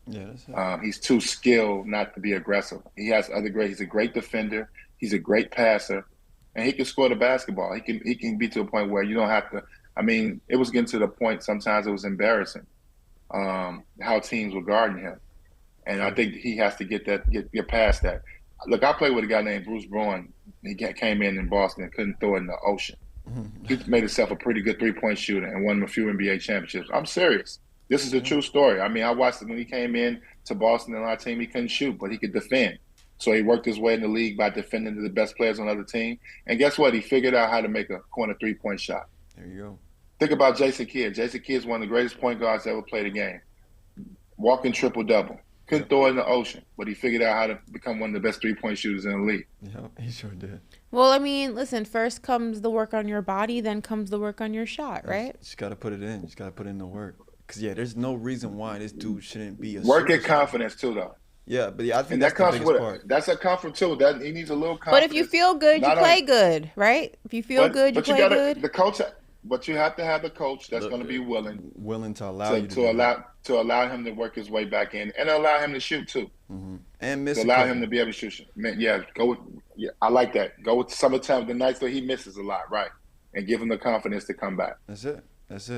Yeah, he's too skilled not to be aggressive. He's a great defender. He's a great passer. And he can score the basketball. He can be to a point where you don't have to. I mean, it was getting to the point sometimes it was embarrassing how teams were guarding him, and I think he has to get past that. Look, I played with a guy named Bruce Bowen. He came in Boston and couldn't throw it in the ocean. Mm-hmm. He made himself a pretty good 3-point shooter and won a few NBA championships. I'm serious. This is a true story. I mean, I watched him when he came in to Boston and our team. He couldn't shoot, but he could defend. So he worked his way in the league by defending to the best players on the other team. And guess what? He figured out how to make a corner 3-point shot. There you go. Think about Jason Kidd. Jason Kidd is one of the greatest point guards that ever played the game. Walking triple-double. Couldn't throw it in the ocean, but he figured out how to become one of the best 3-point shooters in the league. Yeah, he sure did. Well, I mean, listen, first comes the work on your body, then comes the work on your shot, right? You just got to put it in. You just got to put in the work. Because, there's no reason why this dude shouldn't be a work and confidence, too, though. Yeah, but I think that's the biggest part. That's a comfort too. That he needs a little confidence. But if you feel good, you play good, right? If you feel good, you play good. The coach, but you have to have the coach that's going to be willing to allow you to allow him to work his way back in and allow him to shoot too. Mm-hmm. And miss to allow him to be able to shoot. I like that. Go with summertime, the nights that he misses a lot, right? And give him the confidence to come back. That's it.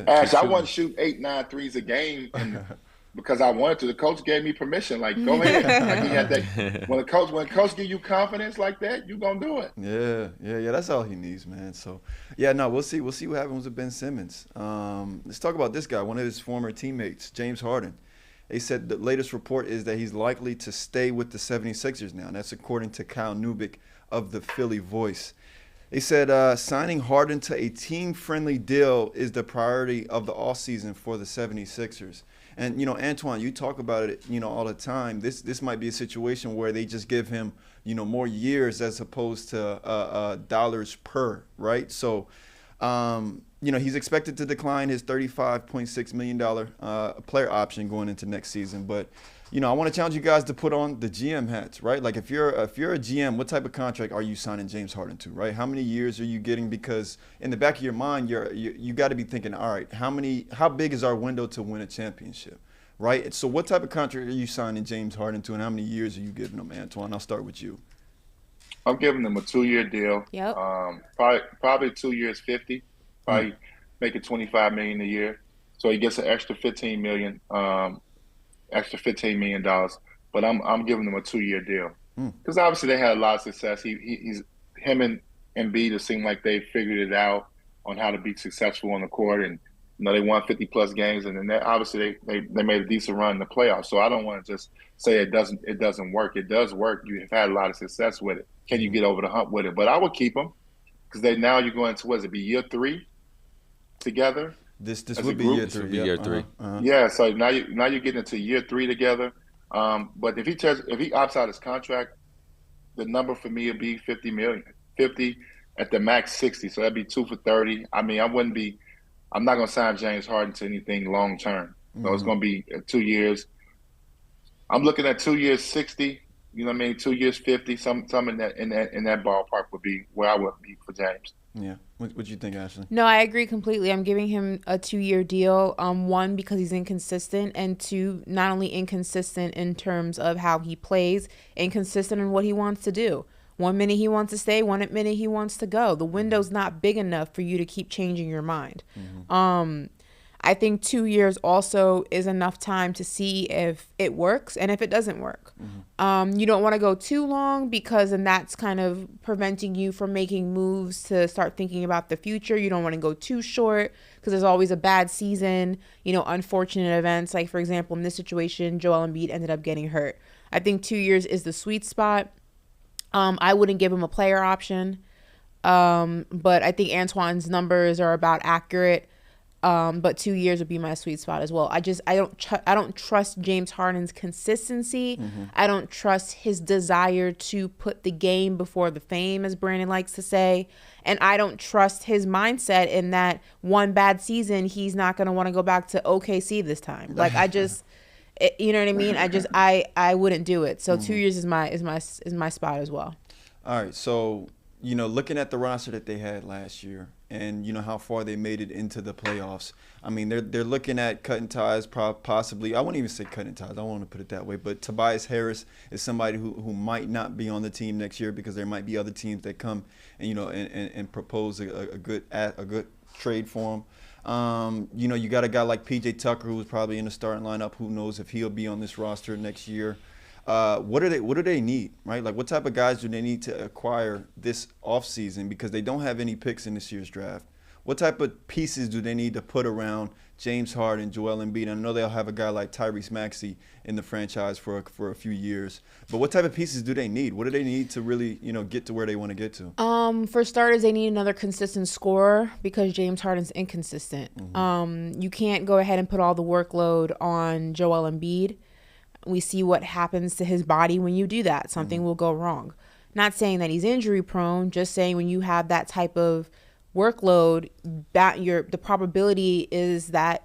Ash, I want to shoot 8-9 threes a game and. Because I wanted to. The coach gave me permission. Like, go ahead. Like, he had that. When coach give you confidence like that, you gonna do it. Yeah. That's all he needs, man. So, we'll see. We'll see what happens with Ben Simmons. Let's talk about this guy. One of his former teammates, James Harden. They said the latest report is that he's likely to stay with the 76ers now. And that's according to Kyle Newbick of the Philly Voice. They said signing Harden to a team-friendly deal is the priority of the offseason for the 76ers. And, Antoine, you talk about it, all the time. This might be a situation where they just give him, more years as opposed to dollars per, right? So he's expected to decline his $35.6 million player option going into next season. But, I want to challenge you guys to put on the GM hats, right? Like if you're a GM, what type of contract are you signing James Harden to, right? How many years are you getting? Because in the back of your mind, you got to be thinking, all right, how big is our window to win a championship, right? So what type of contract are you signing James Harden to, and how many years are you giving him, Antoine? I'll start with you. I'm giving them a 2-year deal. Yep. Probably 2 years, 50. Probably make it $25 million a year. So he gets an extra $15 million. $15 million. But I'm giving them a 2-year deal because obviously they had a lot of success. Him and Embiid, it seemed like they figured it out on how to be successful on the court, and they won 50+ games, and then obviously they made a decent run in the playoffs. So I don't want to just say it doesn't work. It does work. You have had a lot of success with it. Can you get over the hump with it? But I would keep them because now you're going to, what is it, be year 3 together? This would be year 3. Year 3. Yeah, so now you're getting into year 3 together. But if he opts out his contract, the number for me would be $50 million. 50 at the max 60. So that'd be 2 for 30. I mean, I'm not gonna sign James Harden to anything long term. So it's gonna be 2 years. I'm looking at 2 years 60. You know what I mean? 2 years 50. Some in that ballpark would be where I would be for James. Yeah. What you think, Ashley? No, I agree completely. I'm giving him a 2-year deal. 1, because he's inconsistent, and 2, not only inconsistent in terms of how he plays, inconsistent in what he wants to do. 1 minute he wants to stay, 1 minute he wants to go. The window's not big enough for you to keep changing your mind. I think 2 years also is enough time to see if it works and if it doesn't work. You don't want to go too long because then that's kind of preventing you from making moves to start thinking about the future. You don't want to go too short because there's always a bad season, unfortunate events. Like, for example, in this situation, Joel Embiid ended up getting hurt. I think 2 years is the sweet spot. I wouldn't give him a player option, but I think Antoine's numbers are about accurate. But 2 years would be my sweet spot as well. I don't trust James Harden's consistency. I don't trust his desire to put the game before the fame, as Brandon likes to say. And I don't trust his mindset in that one bad season, he's not going to want to go back to OKC this time. Like, you know what I mean? I wouldn't do it. So 2 years is my spot as well. All right. So, looking at the roster that they had last year and, how far they made it into the playoffs, I mean, they're looking at cutting ties possibly. I wouldn't even say cutting ties. I don't want to put it that way. But Tobias Harris is somebody who might not be on the team next year because there might be other teams that come and, and propose a good trade for him. You got a guy like PJ Tucker who's probably in the starting lineup. Who knows if he'll be on this roster next year? What do they need, right? Like, what type of guys do they need to acquire this offseason because they don't have any picks in this year's draft? What type of pieces do they need to put around James Harden, Joel Embiid? I know they'll have a guy like Tyrese Maxey in the franchise for a few years. But what type of pieces do they need? What do they need to really, get to where they want to get to? For starters, they need another consistent scorer because James Harden's inconsistent. You can't go ahead and put all the workload on Joel Embiid. We see what happens to his body when you do that. Something will go wrong. Not saying that he's injury prone, just saying when you have that type of workload, the probability is not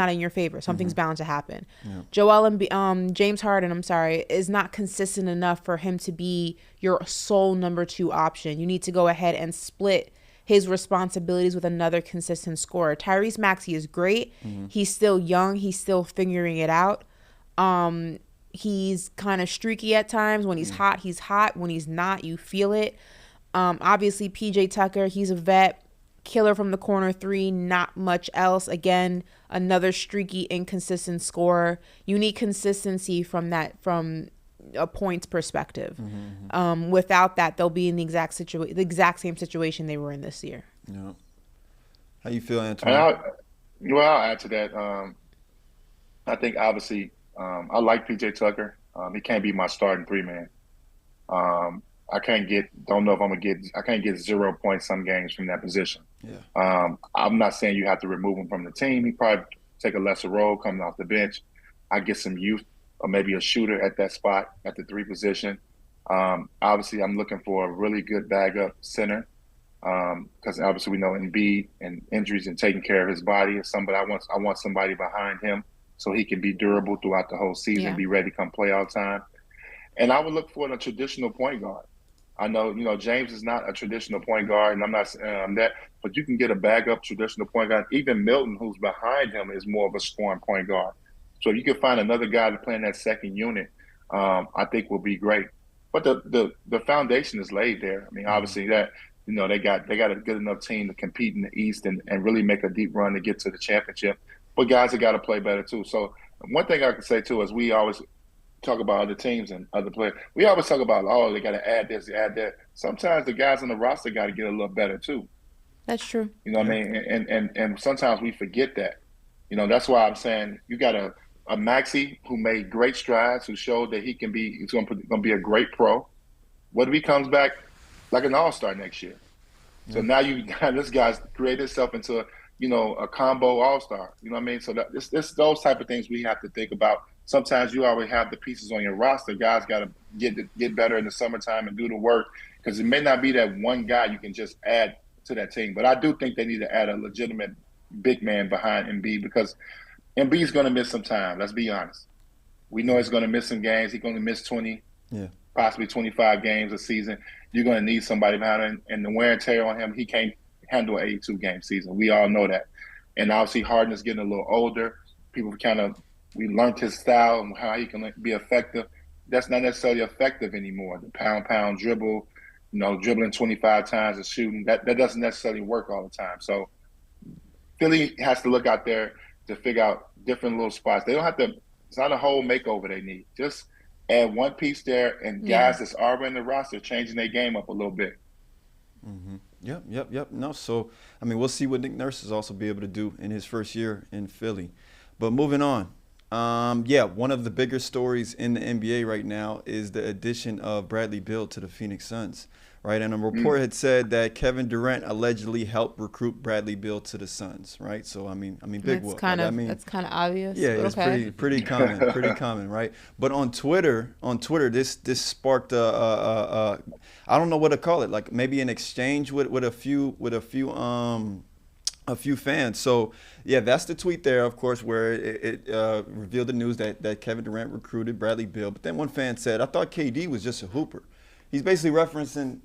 in your favor. Something's bound to happen. Yeah. James Harden, is not consistent enough for him to be your sole number 2 option. You need to go ahead and split his responsibilities with another consistent scorer. Tyrese Maxey is great. He's still young. He's still figuring it out. He's kind of streaky at times. When he's hot, he's hot. When he's not, you feel it. Obviously, PJ Tucker, he's a vet, killer from the corner 3, not much else. Again, another streaky, inconsistent scorer. You need consistency from a points perspective. Without that, they'll be in the exact same situation they were in this year. Yeah. How you feel, Antoine? I'll add to that. I think obviously I like PJ Tucker. He can't be my starting 3-man. I can't get 0 points some games from that position. Yeah. I'm not saying you have to remove him from the team. He probably take a lesser role coming off the bench. I get some youth or maybe a shooter at that spot at the 3 position. Obviously, I'm looking for a really good bag-up center. because obviously we know Embiid and injuries and taking care of his body is somebody I want somebody behind him so he can be durable throughout the whole season, be ready come playoff time. And I would look for a traditional point guard. I know, James is not a traditional point guard, and I'm not that, but you can get a bag-up traditional point guard. Even Milton, who's behind him, is more of a scoring point guard. So if you can find another guy to play in that second unit, I think will be great. But the foundation is laid there. I mean, obviously that they got a good enough team to compete in the East and really make a deep run to get to the championship. But guys have got to play better too. So one thing I can say too is we always talk about other teams and other players. We always talk about, they got to add this, add that. Sometimes the guys on the roster got to get a little better too. That's true. You know what I mean? And sometimes we forget that. That's why I'm saying you got a Maxey who made great strides, who showed that he's going to be a great pro. What if he comes back like an all-star next year? So now this guy's created himself into a combo all-star. You know what I mean? So it's those type of things we have to think about. Sometimes you already have the pieces on your roster. Guys got to get better in the summertime and do the work, because it may not be that one guy you can just add to that team. But I do think they need to add a legitimate big man behind Embiid, because Embiid's going to miss some time. Let's be honest. We know he's going to miss some games. He's going to miss 20, possibly 25 games a season. You're going to need somebody behind him. And the wear and tear on him, he can't handle an 82-game season. We all know that. And obviously Harden is getting a little older. We learned his style and how he can be effective. That's not necessarily effective anymore. The pound dribble, dribbling 25 times and shooting, that doesn't necessarily work all the time. So Philly has to look out there to figure out different little spots. They don't have to, it's not a whole makeover they need. Just add one piece there, and guys that's already in the roster changing their game up a little bit. Mm-hmm. Yep. No, so, I mean, we'll see what Nick Nurse is also be able to do in his first year in Philly. But moving on. One of the bigger stories in the NBA right now is the addition of Bradley Beal to the Phoenix Suns, right? And a report had said that Kevin Durant allegedly helped recruit Bradley Beal to the Suns, right? So I mean, big whoop. That's kind of obvious. Yeah, it's pretty common, right? But on Twitter, this sparked I don't know what to call it, like maybe an exchange with a few fans. So yeah, that's the tweet there, of course, where it revealed the news that Kevin Durant recruited Bradley Beal. But then one fan said, I thought KD was just a hooper. He's basically referencing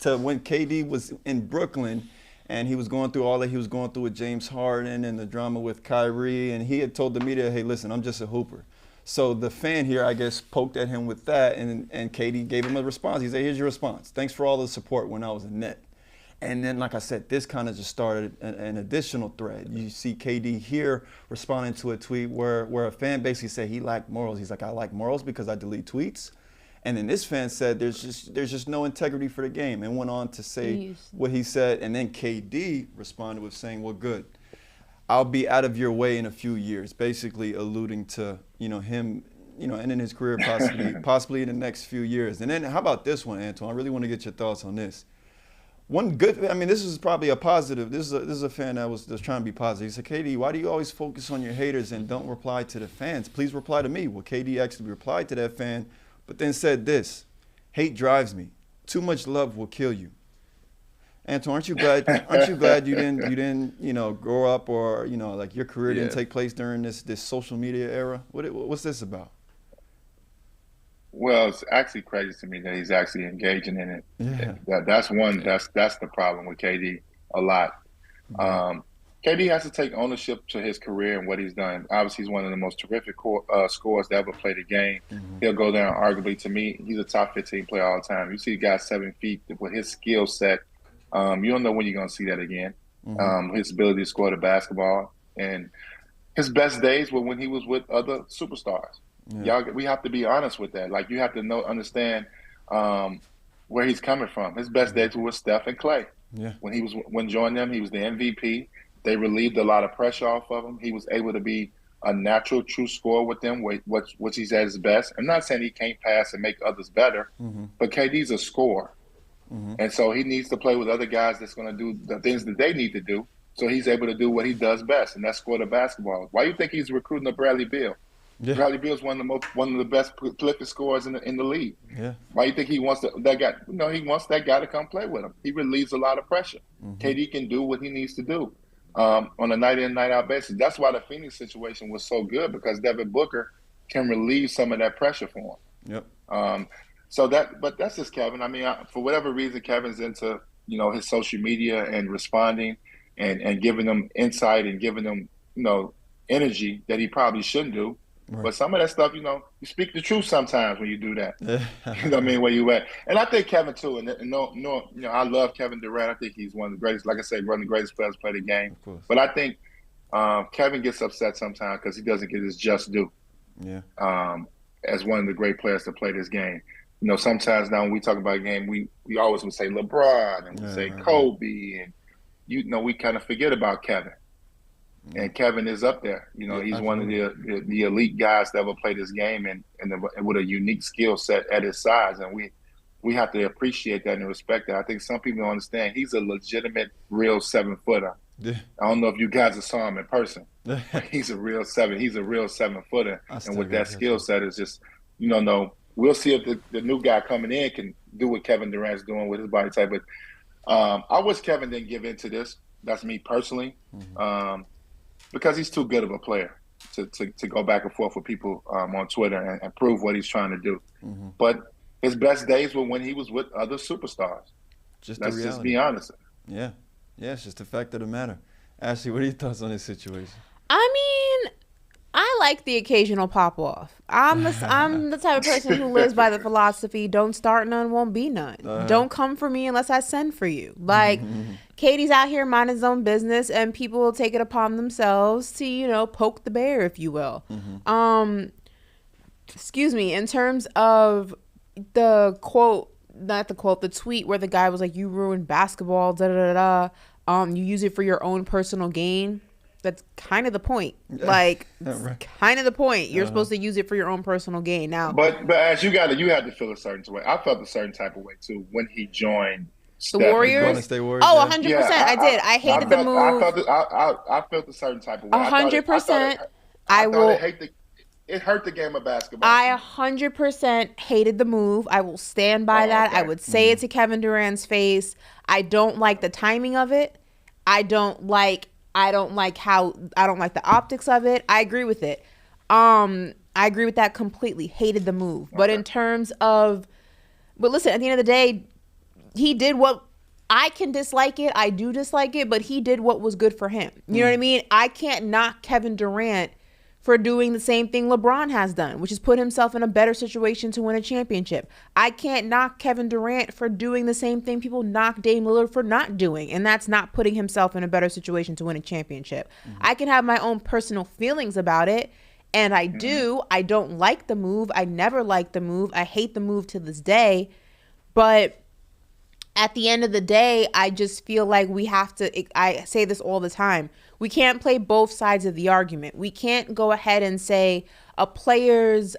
to when KD was in Brooklyn and he was going through all that he was going through with James Harden and the drama with Kyrie, and he had told the media, hey, listen, I'm just a hooper. So the fan here, I guess, poked at him with that, and KD gave him a response. He said, here's your response. Thanks for all the support when I was in net. And then, like I said, this kind of just started an additional thread. You see KD here responding to a tweet where a fan basically said he lacked morals. He's like, I lack morals because I delete tweets. And then this fan said there's just no integrity for the game, and went on to say what he said. And then KD responded with saying, well, good. I'll be out of your way in a few years, basically alluding to, him, ending his career possibly in the next few years. And then how about this one, Antoine? I really want to get your thoughts on this. This is probably a positive. This is a fan that was trying to be positive. He said, KD, why do you always focus on your haters and don't reply to the fans? Please reply to me. Well, KD actually replied to that fan, but then said this: hate drives me. Too much love will kill you. Antoine, aren't you glad you didn't grow up, or like your career didn't take place during this social media era? What's this about? Well, it's actually crazy to me that he's actually engaging in it. Yeah. That's the problem with KD a lot. KD has to take ownership to his career and what he's done. Obviously, he's one of the most terrific scorers to ever play the game. Mm-hmm. He'll go down, arguably, to me, he's a top 15 player all the time. You see a guy 7 feet with his skill set. You don't know when you're going to see that again. Mm-hmm. His ability to score the basketball. And his best days were when he was with other superstars. Yeah. We have to be honest with that. Like, you have to understand where he's coming from. His best days were with Steph and Clay. Yeah. When joining them, he was the MVP. They relieved a lot of pressure off of him. He was able to be a natural, true scorer with them, which he's at his best. I'm not saying he can't pass and make others better, but KD's a scorer. Mm-hmm. And so he needs to play with other guys that's going to do the things that they need to do, so he's able to do what he does best, and that's score the basketball. Why do you think he's recruiting a Bradley Beal? Yeah. Bradley Beal's one of the best prolific scorers in the league. Yeah. Why do you think he wants that guy? He wants that guy to come play with him. He relieves a lot of pressure. KD can do what he needs to do on a night in, night out basis. That's why the Phoenix situation was so good, because Devin Booker can relieve some of that pressure for him. Yep. But that's just Kevin. I mean, for whatever reason, Kevin's into his social media and responding and giving them insight and giving them energy that he probably shouldn't do. Right. But some of that stuff, you speak the truth sometimes when you do that. You know what I mean? Where you at? And I think Kevin too. And I love Kevin Durant. I think he's one of the greatest. Like I said, one of the greatest players to play the game. But I think Kevin gets upset sometimes because he doesn't get his just due. Yeah. As one of the great players to play this game. Sometimes now when we talk about a game, we always would say LeBron and we say Kobe, and we kind of forget about Kevin. And Kevin is up there. He's one of the elite guys that ever played this game, and with a unique skill set at his size. And we have to appreciate that and respect that. I think some people don't understand. He's a legitimate, real 7-footer. Yeah. I don't know if you guys saw him in person. He's a real 7-footer. And with that skill set, it's just, we'll see if the new guy coming in can do what Kevin Durant's doing with his body type. But I wish Kevin didn't give in to this. That's me personally. Because he's too good of a player to go back and forth with people on Twitter and prove what he's trying to do. But his best days were when he was with other superstars. Let's just be honest. Yeah. Yeah, it's just the fact of the matter. Ashley, what are your thoughts on this situation? I mean, I like the occasional pop off. I'm the type of person who lives by the philosophy, don't start none, won't be none. Don't come for me unless I send for you. Like, Katie's out here minding his own business, and people will take it upon themselves to, poke the bear, if you will. Excuse me, in terms of the tweet where the guy was like, you ruined basketball, you use it for your own personal gain. That's kind of the point. Like, kind of the point. You're supposed to use it for your own personal gain. Now, but as you had to feel a certain way. I felt a certain type of way too when he joined the Warriors. Oh, 100%. I did. I hated the move. I felt a certain type of way. 100%. It hurt the game of basketball. I 100% hated the move. I will stand by that. Okay. I would say it to Kevin Durant's face. I don't like the timing of it. I don't like the optics of it. I agree with it. I agree with that completely. Hated the move. Okay. But listen, at the end of the day, he did what, I can dislike it. I do dislike it, but he did what was good for him. You know what I mean? I can't knock Kevin Durant for doing the same thing LeBron has done, which is put himself in a better situation to win a championship. I can't knock Kevin Durant for doing the same thing people knock Dame Lillard for not doing, and that's not putting himself in a better situation to win a championship. I can have my own personal feelings about it, and I do. I don't like the move. I never liked the move. I hate the move to this day, but at the end of the day, I just feel like we have to, I say this all the time, we can't play both sides of the argument. We can't go ahead and say a player's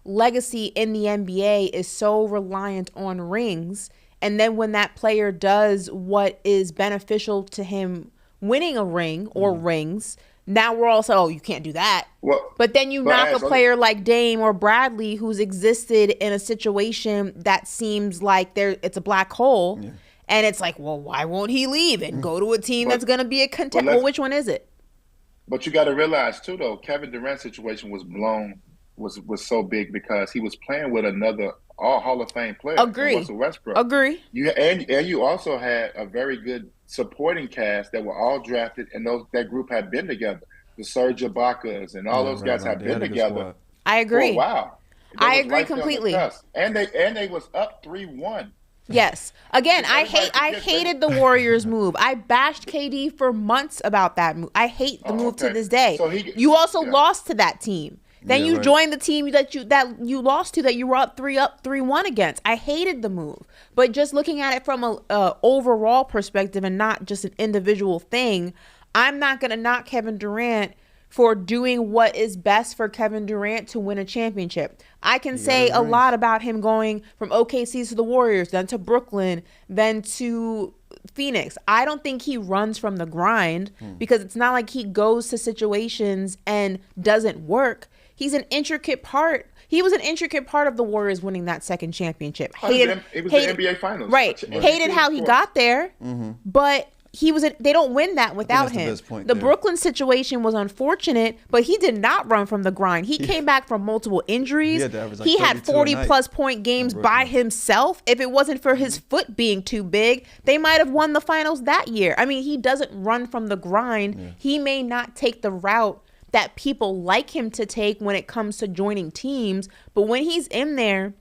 legacy in the NBA is so reliant on rings, and then when that player does what is beneficial to him winning a ring or rings, now we're all saying, oh, you can't do that. Well, but then you knock a player like Dame or Bradley who's existed in a situation that seems like it's a black hole. Yeah. And it's like, well, why won't he leave and go to a team that's going to be a contender? Well, which one is it? But you got to realize, too, though, Kevin Durant's situation was so big because he was playing with another Hall of Fame player. Agree. Russell Westbrook. Agree. And you also had a very good supporting cast that were all drafted, and that group had been together. The Serge Ibakas and all those guys have been together. I agree. For a while. I agree completely. And they was up 3-1. Yes. Again, I hated the Warriors move. I bashed KD for months about that move. I hate the move to this day. So you also lost to that team. Then you joined the team that you lost to, that you were up 3-1 against. I hated the move. But just looking at it from a overall perspective and not just an individual thing, I'm not going to knock Kevin Durant for doing what is best for Kevin Durant to win a championship. I can say a lot about him going from OKC to the Warriors, then to Brooklyn, then to Phoenix. I don't think he runs from the grind because it's not like he goes to situations and doesn't work. He's an intricate part. He was an intricate part of the Warriors winning that second championship. It was the NBA Finals. Right. Hated how he got there, but they don't win that without him. The Brooklyn situation was unfortunate, but he did not run from the grind. He came back from multiple injuries. He had 40-plus point games by himself. If it wasn't for his foot being too big, they might have won the finals that year. I mean, he doesn't run from the grind. Yeah. He may not take the route that people like him to take when it comes to joining teams, but when he's in there,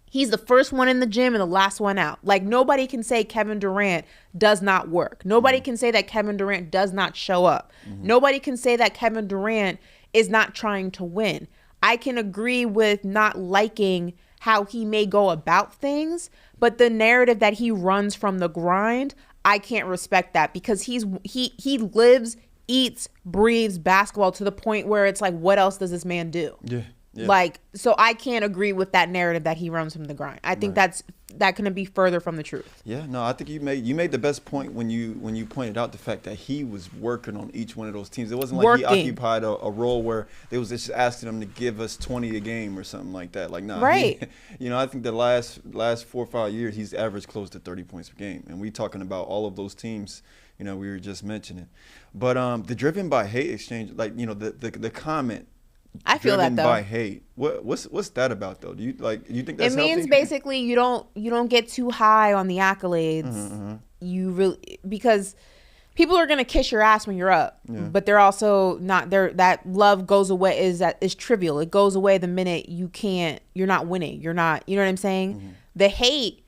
he's the first one in the gym and the last one out. Like, nobody can say Kevin Durant does not work. Nobody can say that Kevin Durant does not show up. Nobody can say that Kevin Durant is not trying to win. I can agree with not liking how he may go about things, but the narrative that he runs from the grind, I can't respect that, because he lives, eats, breathes basketball to the point where it's like, what else does this man do? Yeah. Like, so I can't agree with that narrative that he runs from the grind. I think that couldn't be further from the truth. Yeah, no, I think you made the best point when you pointed out the fact that he was working on each one of those teams. It wasn't like he occupied a role where they was just asking him to give us 20 a game or something like that. Like, nah, right. I think the last 4 or 5 years he's averaged close to 30 points per game, and we talking about all of those teams. We were just mentioning, but the driven by hate exchange, like the comment. I feel that though. By hate. What's that about though? Do you think that's healthy? It means basically you don't get too high on the accolades. You really, because people are gonna kiss your ass when you're up, but they're also not there. That love goes away is trivial. It goes away the minute you're not winning. You're not. You know what I'm saying? The hate.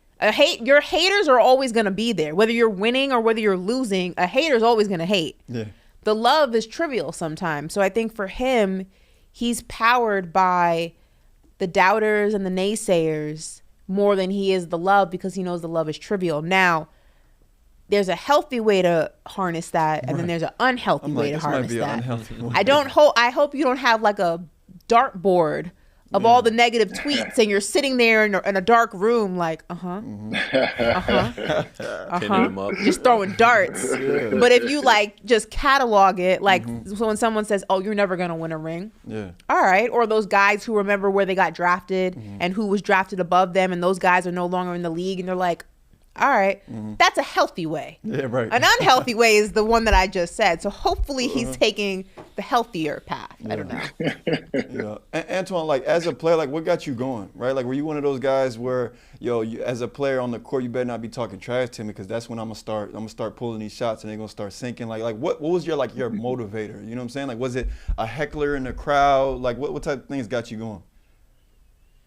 Your haters are always gonna be there, whether you're winning or whether you're losing. A hater's always gonna hate. Yeah. The love is trivial sometimes. So I think for him, he's powered by the doubters and the naysayers more than he is the love, because he knows the love is trivial. Now, there's a healthy way to harness that, and then there's an unhealthy way to harness that. I hope you don't have like a dartboard of all the negative tweets, and you're sitting there in a dark room like, pinning them up, just throwing darts. But if you just catalog it, so when someone says, "Oh, you're never gonna win a ring," all right, or those guys who remember where they got drafted and who was drafted above them, and those guys are no longer in the league, and they're like, all right, that's a healthy way. Yeah, right. An unhealthy way is the one that I just said. So hopefully he's taking the healthier path. I don't know. Antoine, as a player, what got you going, right? Were you one of those guys where, as a player on the court, you better not be talking trash to me, because that's when I'm gonna start pulling these shots and they're gonna start sinking. What was your motivator? You know what I'm saying? Was it a heckler in the crowd? What type of things got you going?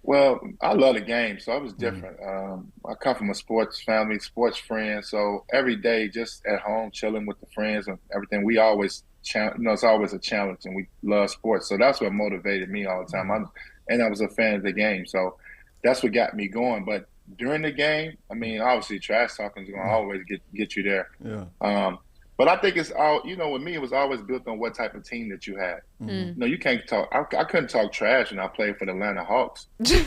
Well, I love the game, so I was different. I come from a sports family, sports friends, so every day just at home chilling with the friends and everything, we always, it's always a challenge, and we love sports. So that's what motivated me all the time. And I was a fan of the game, so that's what got me going. But during the game, obviously trash talking is going to always get you there. Yeah. But I think it's all, with me, it was always built on what type of team that you had. You can't talk. I couldn't talk trash when I played for the Atlanta Hawks. You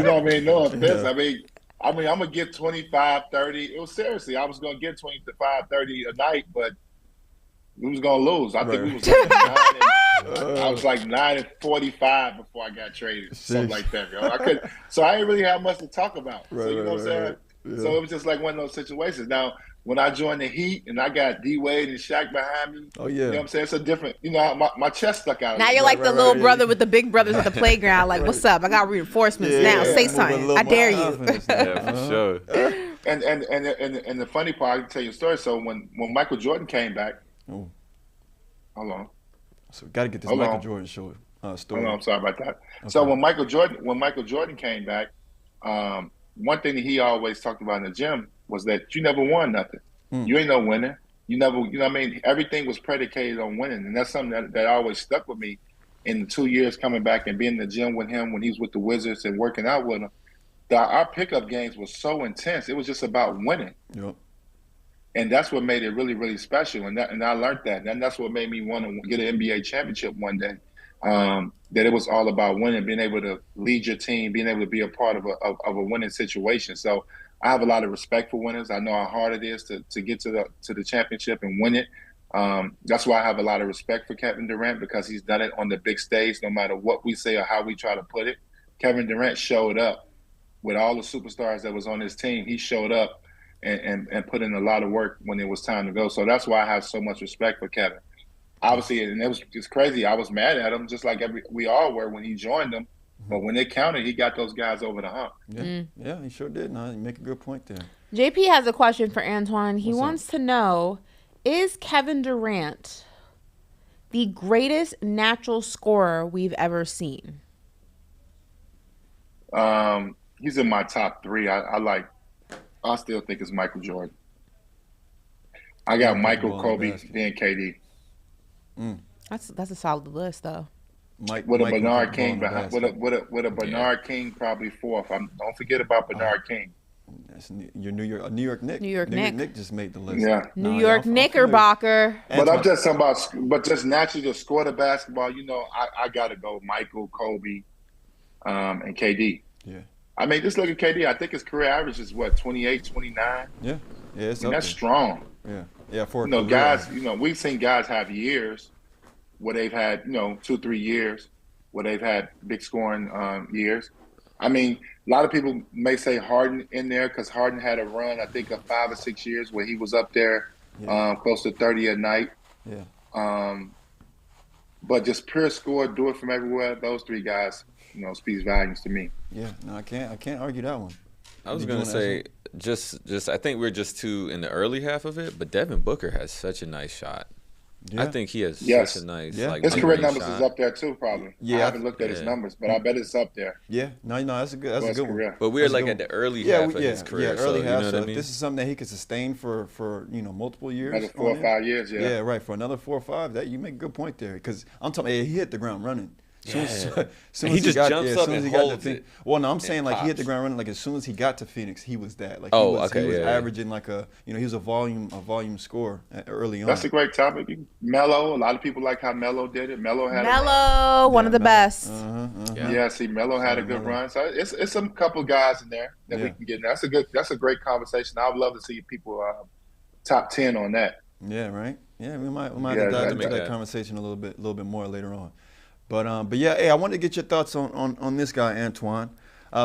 know what I mean? No offense. I'm going to get 25, 30. It was seriously, I was going to get 25, 30 a night, but we was going to lose. I think we was I was 9-45 before I got traded, something like that. So I didn't really have much to talk about. So you know what I'm saying? Yeah. So it was just one of those situations. Now, when I joined the Heat and I got D-Wade and Shaq behind me, you know what I'm saying? It's a different, my chest stuck out. Now you're like the little brother with the big brothers at the playground, what's up? I got reinforcements now. Say something. I dare you. Yeah, for sure. And the funny part, I can tell you a story. So when Michael Jordan came back, hold on. So got to get this Michael Jordan story. Hold on, I'm sorry about that. Okay. So when Michael Jordan came back, one thing that he always talked about in the gym was that you never won nothing. You ain't no winner. You never, everything was predicated on winning. And that's something that always stuck with me in the 2 years coming back and being in the gym with him when he was with the Wizards and working out with him. Our pickup games was so intense. It was just about winning. Yep. And that's what made it really, really special. And I learned that. And that's what made me want to get an NBA championship one day. That it was all about winning, being able to lead your team, being able to be a part of a winning situation. So I have a lot of respect for winners. I know how hard it is to get to the championship and win it. That's why I have a lot of respect for Kevin Durant, because he's done it on the big stage. No matter what we say or how we try to put it, Kevin Durant showed up with all the superstars that was on his team. He showed up and put in a lot of work when it was time to go. So that's why I have so much respect for Kevin. Obviously, and it was just crazy. I was mad at him, just like we all were when he joined them. But when it counted, he got those guys over the hump. Yeah, he sure did. No, you make a good point there. JP has a question for Antoine. He wants to know, is Kevin Durant the greatest natural scorer we've ever seen? He's in my top 3. I still think it's Michael Jordan. I got Michael, Kobe, then KD. That's a solid list, though. With a Bernard King behind, with a Bernard King probably 4th. Don't forget about Bernard King. That's your New York Knick. New York Knick. Knick just made the list. Yeah. New York Knickerbocker. But I'm just talking about, but just naturally to score the basketball, I got to go Michael, Kobe, and KD. Yeah. I mean, just look at KD. I think his career average is 28, 29. Yeah. Yeah, that's strong. Yeah. Yeah, for guys, we've seen guys have years where they've had, 2-3 years where they've had big scoring years. I mean, a lot of people may say Harden in there because Harden had a run, I think, of 5 or 6 years where he was up there close to 30 a night. Yeah. But just pure score, do it from everywhere. Those 3 guys, speaks volumes to me. Yeah. No, I can't argue that one. I was gonna say just I think we're just too in the early half of it, but Devin Booker has such a nice shot. Yeah. I think he has such a nice his career numbers is up there too, probably. Yeah, I haven't looked at his numbers, but I bet it's up there. Yeah, no, that's a good one. But we're like at the early half of his career. Yeah, early half. You know so what I mean? This is something that he could sustain for multiple years. Another 4 or 5 years, yeah. Yeah, right. For another 4 or 5, that you make a good point there, because I'm talking. He hit the ground running. He just jumps up and holds it. Well, no, I'm saying like he hit the ground running. Like as soon as he got to Phoenix, he was that. Like he was averaging like he was a volume scorer early on. That's a great topic. Melo, a lot of people like how Melo did it. Melo one of the best. Yeah, see, Melo had a good run. So it's some couple guys in there that we can get in. That's a great conversation. I would love to see people top 10 on that. Yeah, right. Yeah, we might dive into that conversation a little bit more later on. But yeah, hey, I wanted to get your thoughts on this guy, Antoine.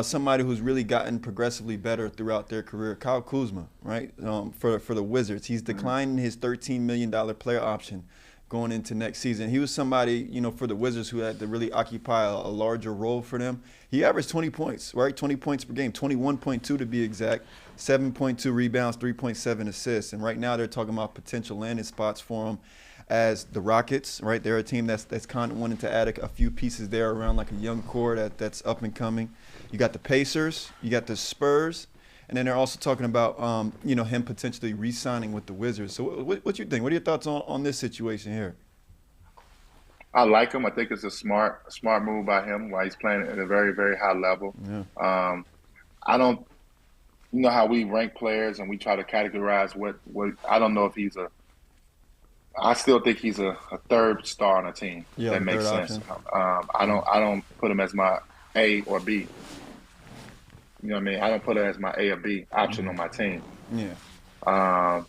Somebody who's really gotten progressively better throughout their career, Kyle Kuzma, right? For the Wizards, he's declining his $13 million player option going into next season. He was somebody, for the Wizards who had to really occupy a larger role for them. He averaged 20 points, right? 20 points per game, 21.2 to be exact, 7.2 rebounds, 3.7 assists. And right now they're talking about potential landing spots for him as the Rockets, right? They're a team that's kind of wanting to add a few pieces there around like a young core that's up and coming. You got the Pacers, you got the Spurs, and then they're also talking about him potentially re-signing with the Wizards. So what you think? What are your thoughts on this situation here? I like him. I think it's a smart move by him while he's playing at a very, very high level. Yeah. I don't how we rank players and we try to categorize what I don't know if he's I still think he's a third star on a team. Yeah, that makes sense. I don't put him as my A or B. You know what I mean? I don't put it as my A or B option on my team. Yeah.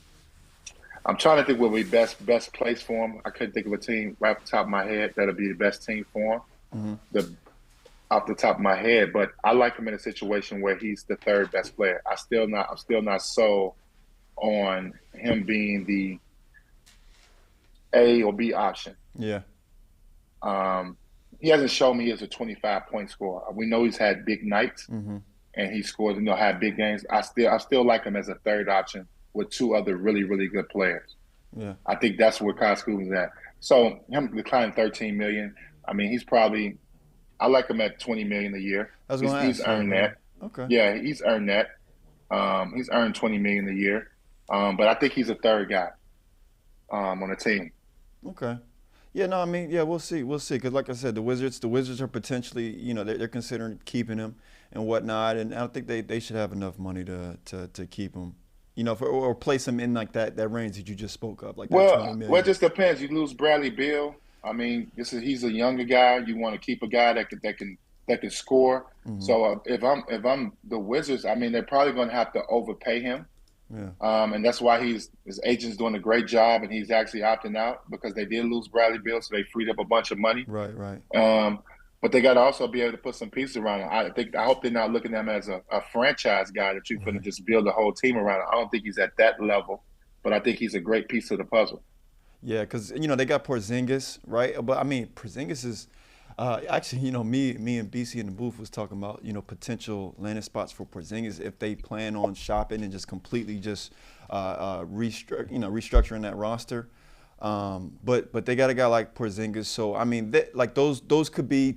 I'm trying to think what would be best place for him. I couldn't think of a team right off the top of my head that'll be the best team for him. Off the top of my head, but I like him in a situation where he's the third best player. I'm still not sold on him being the A or B option. Yeah. He hasn't shown me he is a 25-point scorer. We know he's had big nights and he scored, had big games. I still like him as a third option with 2 other really, really good players. Yeah. I think that's where Kyle Kuzma's at. So him declining $13 million. I mean, he's probably. I like him at $20 million a year. He's earned that. Okay. Yeah, he's earned that. He's earned $20 million a year. But I think he's a third guy on the team. Okay. Yeah, no, I mean, yeah, we'll see. Because like I said, the Wizards are potentially, they're considering keeping him and whatnot. And I don't think they should have enough money to keep him, or place him in like that range that you just spoke of. Like that 20 million. Well, it just depends. You lose Bradley Beal. I mean, he's a younger guy. You want to keep a guy that can score. So if I'm the Wizards, I mean, they're probably going to have to overpay him Yeah. And that's why his agent's doing a great job, and he's actually opting out because they did lose Bradley Beal, so they freed up a bunch of money. Right, right. But they got to also be able to put some pieces around him. I hope they're not looking at him as a franchise guy that you're going to just build a whole team around. I don't think he's at that level, but I think he's a great piece of the puzzle. Yeah, because, they got Porzingis, right? But, I mean, Porzingis is actually, me and BC in the booth was talking about, potential landing spots for Porzingis if they plan on shopping and just completely just restructuring that roster. But they got a guy like Porzingis, so I mean, those could be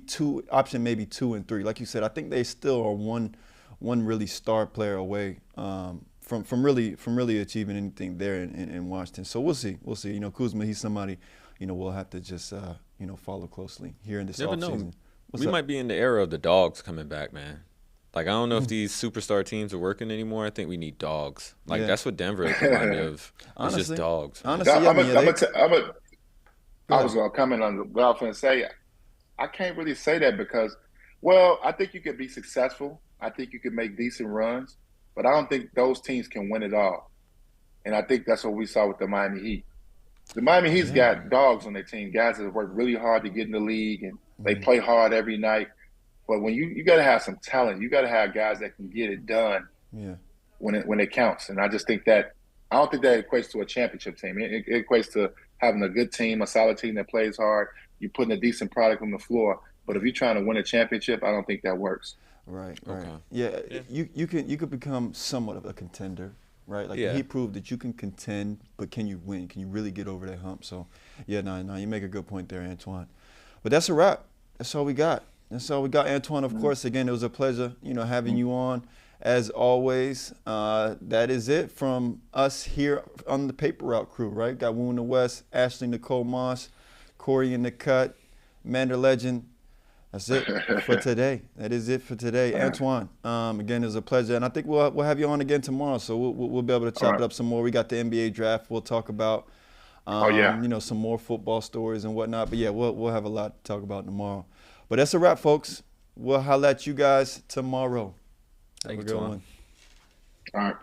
maybe 2 and 3. Like you said, I think they still are one really star player away from really achieving anything there in Washington. So we'll see. Kuzma, he's somebody we'll have to just follow closely here in this offseason. We might be in the era of the dogs coming back, man. Like, I don't know if these superstar teams are working anymore. I think we need dogs. That's what Denver is kind of. It's just dogs. Honestly, I was going to comment on what I was going to say. I can't really say that because, I think you could be successful. I think you could make decent runs, but I don't think those teams can win it all. And I think that's what we saw with the Miami Heat. The Miami Heat's got dogs on their team, guys that work really hard to get in the league, and they play hard every night. But when you got to have some talent, you got to have guys that can get it done when it counts. And I just think that I don't think that equates to a championship team. It equates to having a good team, a solid team that plays hard. You're putting a decent product on the floor. But if you're trying to win a championship, I don't think that works. Right. Okay. Yeah, you could become somewhat of a contender, right? Like he proved that you can contend, but can you win? Can you really get over that hump? So, you make a good point there, Antoine. But that's a wrap. That's all we got. Antoine, of course. Again, it was a pleasure, having you on. As always, that is it from us here on the Paper Route crew, right? Got Woo in the West, Ashley, Nicole Moss, Corey in the cut, Mander Legend. That's it for today. That is it for today. Antoine, again, it was a pleasure. And I think we'll have you on again tomorrow, so we'll be able to chop it up some more. We got the NBA draft we'll talk about. Some more football stories and whatnot. But, we'll have a lot to talk about tomorrow. But that's a wrap, folks. We'll holler at you guys tomorrow. Have a good one. All right.